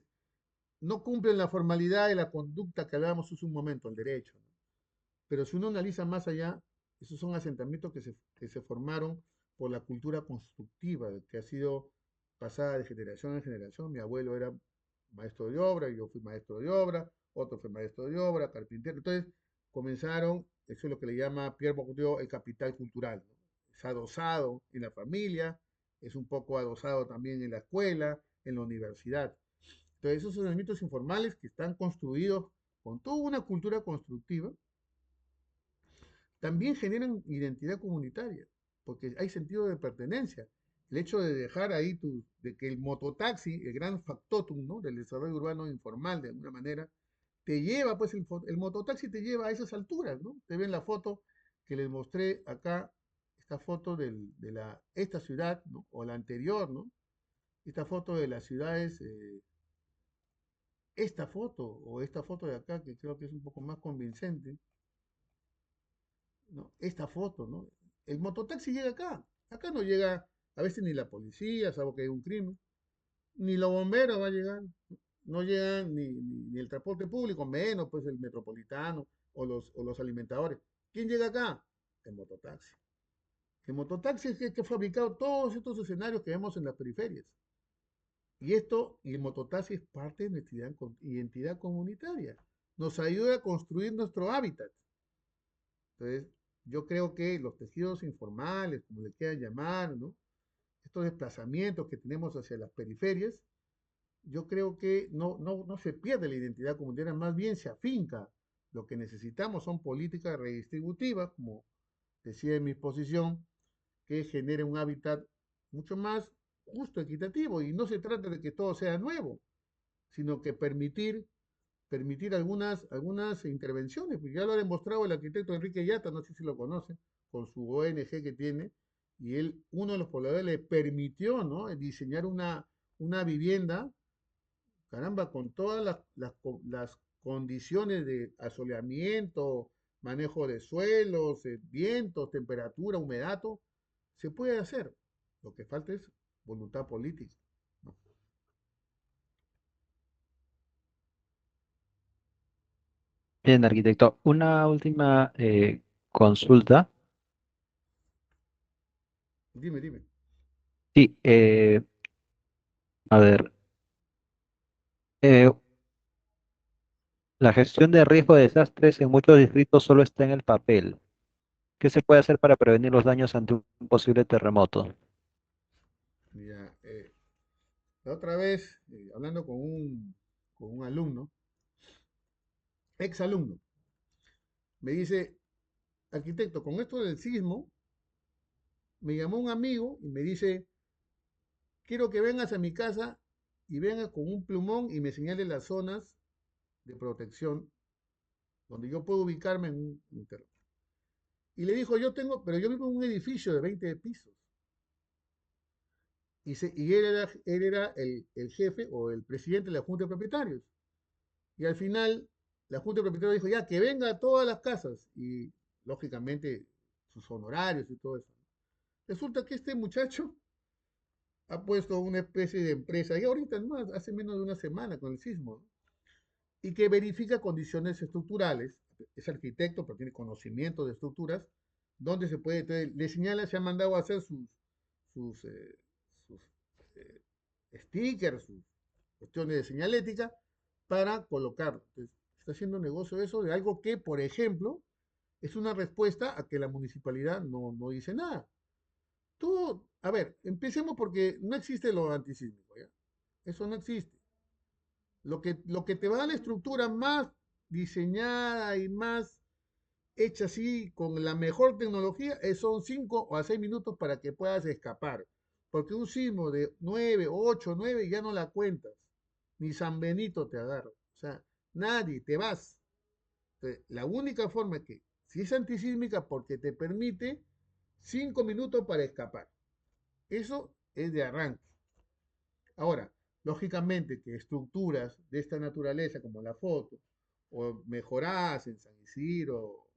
no cumplen la formalidad y la conducta que hablábamos hace un momento, el derecho, ¿no? Pero si uno analiza más allá, esos son asentamientos que se formaron por la cultura constructiva, que ha sido pasada de generación en generación. Mi abuelo era maestro de obra, yo fui maestro de obra, otro fue maestro de obra, carpintero. Entonces, comenzaron, eso es lo que le llama Pierre Bourdieu el capital cultural, ¿no? Es adosado en la familia, es un poco adosado también en la escuela, en la universidad. Entonces, esos son elementos informales que están construidos con toda una cultura constructiva, también generan identidad comunitaria, porque hay sentido de pertenencia. El hecho de dejar ahí de que el mototaxi, el gran factotum, ¿no? Del desarrollo urbano informal, de alguna manera, te lleva, pues el mototaxi te lleva a esas alturas, ¿no? Te ven la foto que les mostré acá, esta foto esta ciudad, ¿no? O la anterior, ¿no? Esta foto de las ciudades, esta foto de acá, que creo que es un poco más convincente, ¿no? Esta foto, ¿no? El mototaxi llega acá. Acá no llega a veces ni la policía, salvo que hay un crimen, ni los bomberos va a llegar. No llegan ni el transporte público, menos pues el metropolitano o los alimentadores. ¿Quién llega acá? El mototaxi. El mototaxi es el que ha fabricado todos estos escenarios que vemos en las periferias. Y el mototaxi es parte de nuestra identidad comunitaria. Nos ayuda a construir nuestro hábitat. Entonces, yo creo que los tejidos informales, como le quieran llamar, ¿no? Estos desplazamientos que tenemos hacia las periferias, yo creo que no se pierde la identidad comunitaria, más bien se afinca. Lo que necesitamos son políticas redistributivas, como decía en mi exposición, que generen un hábitat mucho más justo, equitativo, y no se trata de que todo sea nuevo, sino que permitir algunas intervenciones, porque ya lo ha demostrado el arquitecto Enrique Yata, no sé si lo conocen, con su ONG que tiene, y él, uno de los pobladores, le permitió, ¿no? Diseñar una vivienda, caramba, con todas las condiciones de asoleamiento, manejo de suelos, vientos, temperatura, humedad, se puede hacer. Lo que falta es voluntad política, ¿no? Bien, arquitecto, una última consulta. Dime, dime. Sí, a ver, eh, la gestión de riesgo de desastres en muchos distritos solo está en el papel. ¿Qué se puede hacer para prevenir los daños ante un posible terremoto? Mira, la otra vez, hablando con un alumno, ex alumno, me dice, arquitecto, con esto del sismo, me llamó un amigo y me dice, quiero que vengas a mi casa y vengas con un plumón y me señales las zonas de protección donde yo puedo ubicarme en un terreno. Y le dijo, pero yo vivo en un edificio de 20 pisos. Y él era el jefe o el presidente de la Junta de Propietarios. Y al final, la Junta de Propietarios dijo, ya, que venga a todas las casas. Y lógicamente, sus honorarios y todo eso. Resulta que este muchacho ha puesto una especie de empresa, y ahorita no, hace menos de una semana con el sismo, ¿no? Y que verifica condiciones estructurales, es arquitecto, pero tiene conocimiento de estructuras, donde se puede, entonces, le señala, se ha mandado a hacer sus, sus eh, stickers, sus cuestiones de señalética, para colocar. Entonces, está haciendo negocio de eso, de algo que, por ejemplo, es una respuesta a que la municipalidad no dice nada. Tú, a ver, empecemos porque no existe lo antisísmico, ¿ya? Eso no existe. Lo que te va a dar la estructura más diseñada y más hecha así con la mejor tecnología son 5 o a 6 minutos para que puedas escapar. Porque un sismo de 9, 8, 9 ya no la cuentas. Ni San Benito te agarra. O sea, nadie, te vas. Entonces, la única forma es que, si es antisísmica, porque te permite 5 minutos para escapar. Eso es de arranque. Ahora, lógicamente que estructuras de esta naturaleza, como la foto, o mejoradas en San Isidro,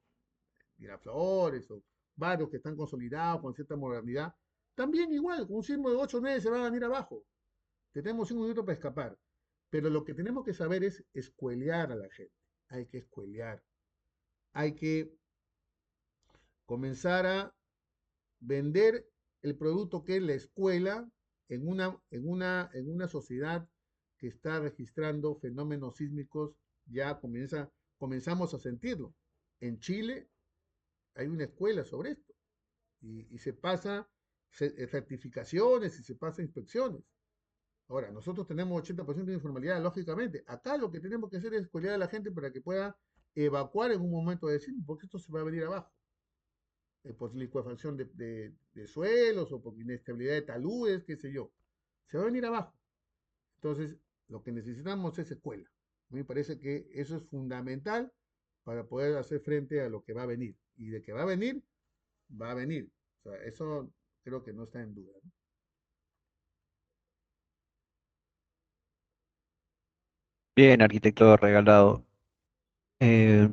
Miraflores, o barrios que están consolidados con cierta modernidad, también igual, con un sismo de 8 o 9 se va a venir abajo. Tenemos 5 minutos para escapar. Pero lo que tenemos que saber es escuelear a la gente. Hay que escuelear. Hay que comenzar a vender el producto que es la escuela en una sociedad que está registrando fenómenos sísmicos, ya comenzamos a sentirlo. en Chile hay una escuela sobre esto y se pasa certificaciones y se pasa inspecciones. Ahora, nosotros tenemos 80% de informalidad, lógicamente. Acá lo que tenemos que hacer es escuelar a la gente para que pueda evacuar en un momento de decir, porque esto se va a venir abajo. Por licuefacción de suelos o por inestabilidad de taludes, qué sé yo. Se va a venir abajo. Entonces, lo que necesitamos es escuela. A mí me parece que eso es fundamental para poder hacer frente a lo que va a venir. Y de que va a venir, va a venir. O sea, eso creo que no está en duda, ¿no? Bien, arquitecto Regalado. Eh,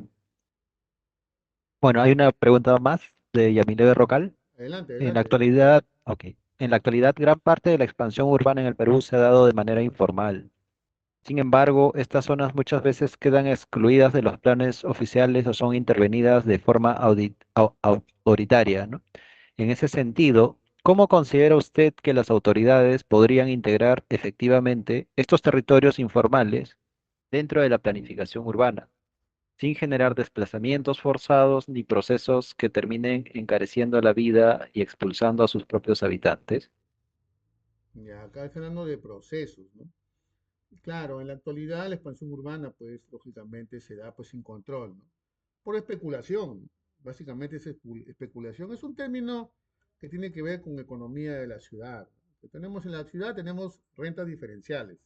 bueno, hay una pregunta más de Yamile Berrocal. Adelante, En la adelante. actualidad, ok. En la actualidad, gran parte de la expansión urbana en el Perú se ha dado de manera informal. Sin embargo, estas zonas muchas veces quedan excluidas de los planes oficiales o son intervenidas de forma autoritaria, ¿no? En ese sentido, ¿cómo considera usted que las autoridades podrían integrar efectivamente estos territorios informales dentro de la planificación urbana, sin generar desplazamientos forzados ni procesos que terminen encareciendo la vida y expulsando a sus propios habitantes? Ya, acá está hablando de procesos, ¿no? Claro, en la actualidad la expansión urbana, pues lógicamente se da pues sin control, ¿no? Por especulación. Básicamente es especulación. Es un término que tiene que ver con economía de la ciudad. Que tenemos en la ciudad, tenemos rentas diferenciales.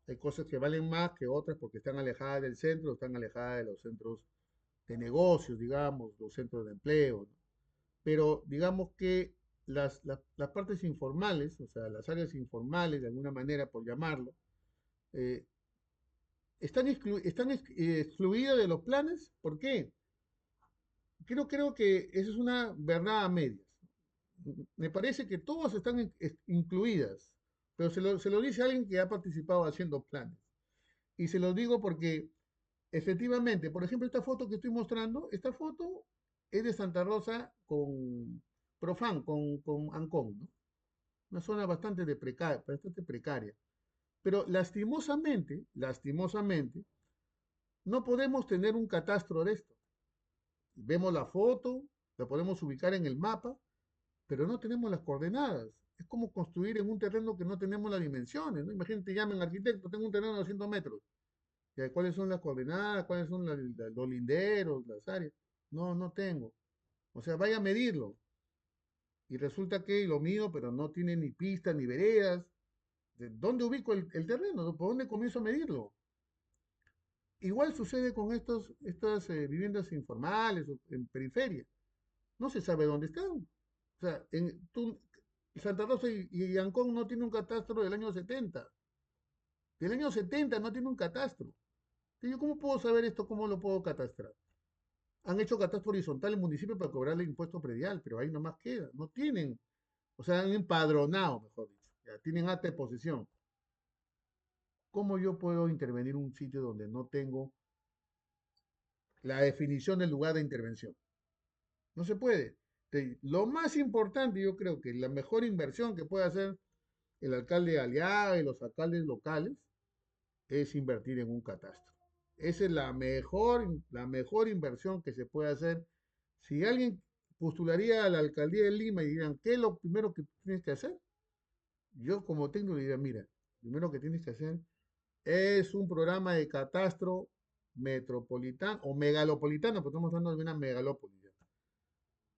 Hay cosas que valen más que otras porque están alejadas del centro, están alejadas de los centros de negocios, digamos, los centros de empleo, ¿no? Pero digamos que las partes informales, o sea, las áreas informales, de alguna manera, por llamarlo, eh, están excluidas de los planes. ¿Por qué? Creo que eso es una verdad a medias. Me parece que todas están incluidas, pero se lo dice alguien que ha participado haciendo planes. Y se lo digo porque efectivamente, por ejemplo, esta foto que estoy mostrando, esta foto es de Santa Rosa con Profan, con Ancón, ¿no? Una zona bastante precaria. Pero lastimosamente, no podemos tener un catastro de esto. Vemos la foto, la podemos ubicar en el mapa, pero no tenemos las coordenadas. Es como construir en un terreno que no tenemos las dimensiones, ¿no? Imagínate, llamen arquitecto, tengo un terreno de 200 metros. ¿Cuáles son las coordenadas? ¿Cuáles son los linderos, las áreas? No, no tengo. O sea, vaya a medirlo. Y resulta que lo mío, pero no tiene ni pistas ni veredas. ¿De dónde ubico el terreno? ¿Por dónde comienzo a medirlo? Igual sucede con estas viviendas informales o en periferia. No se sabe dónde están. O sea, Santa Rosa y Ancón no tiene un catastro del año 70. Del año 70 no tiene un catastro. Entonces, ¿yo cómo puedo saber esto? ¿Cómo lo puedo catastrar? Han hecho catastro horizontal en municipios para cobrarle impuesto predial, pero ahí nomás queda. No tienen, o sea, han empadronado, mejor dicho. Ya tienen acta de posesión. ¿Cómo yo puedo intervenir en un sitio donde no tengo la definición del lugar de intervención? No se puede. Lo más importante, yo creo que la mejor inversión que puede hacer el alcalde de Aliaga y los alcaldes locales es invertir en un catastro. Esa es la mejor inversión que se puede hacer. Si alguien postularía a la alcaldía de Lima y dirían, ¿qué es lo primero que tienes que hacer? Yo como técnico le diría, mira, primero que tienes que hacer es un programa de catastro metropolitano o megalopolitano, porque estamos hablando de una megalópolis.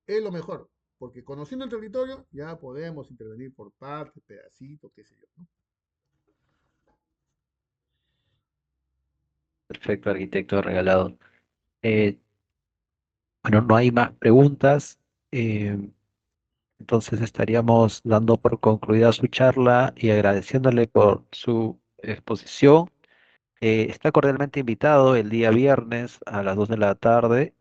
Es lo mejor, porque conociendo el territorio ya podemos intervenir por partes, pedacitos, qué sé yo, ¿no? Perfecto, arquitecto Regalado. Eh, bueno, no hay más preguntas. eh, entonces estaríamos dando por concluida su charla y agradeciéndole por su exposición. Está cordialmente invitado el día viernes a las 2 de la tarde.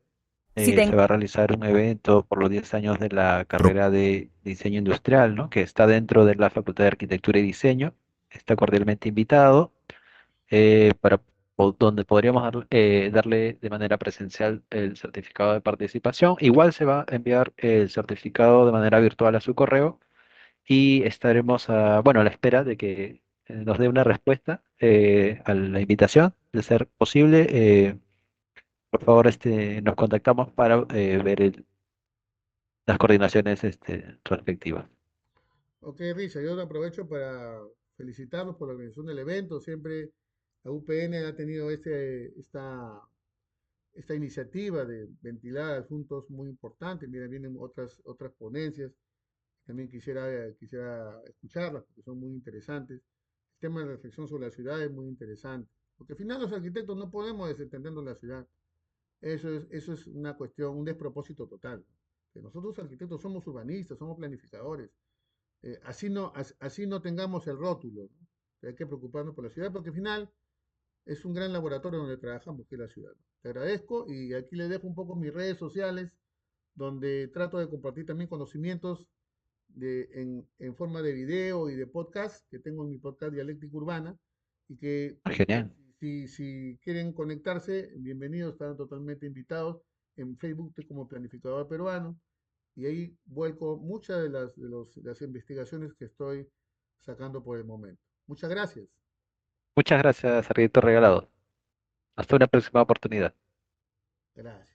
Si te Se va a realizar un evento por los 10 años de la Pro- carrera de diseño industrial, ¿no? Que está dentro de la Facultad de Arquitectura y Diseño. Está cordialmente invitado, donde podríamos darle de manera presencial el certificado de participación. Igual se va a enviar el certificado de manera virtual a su correo y estaremos bueno, a la espera de que nos dé una respuesta a la invitación, de ser posible. Por favor, nos contactamos para ver las coordinaciones respectivas. Ok, Richard, yo aprovecho para felicitarlos por la organización del evento. Siempre la UPN ha tenido esta iniciativa de ventilar asuntos muy importantes. Mira, vienen otras ponencias. También quisiera escucharlas porque son muy interesantes. El tema de reflexión sobre la ciudad es muy interesante. Porque al final los arquitectos no podemos desentendernos de la ciudad. Eso es una cuestión, un despropósito total. Que nosotros arquitectos somos urbanistas, somos planificadores. Así no tengamos el rótulo, ¿no? Que hay que preocuparnos por la ciudad porque al final es un gran laboratorio donde trabajamos, que es la ciudad. Te agradezco y aquí les dejo un poco mis redes sociales donde trato de compartir también conocimientos en forma de video y de podcast que tengo en mi podcast Dialéctica Urbana y que Genial. si quieren conectarse, bienvenidos, están totalmente invitados. En Facebook estoy como planificador peruano y ahí vuelco muchas de las investigaciones que estoy sacando por el momento. Muchas gracias. Muchas gracias, arquitecto Regalado. Hasta una próxima oportunidad. Gracias.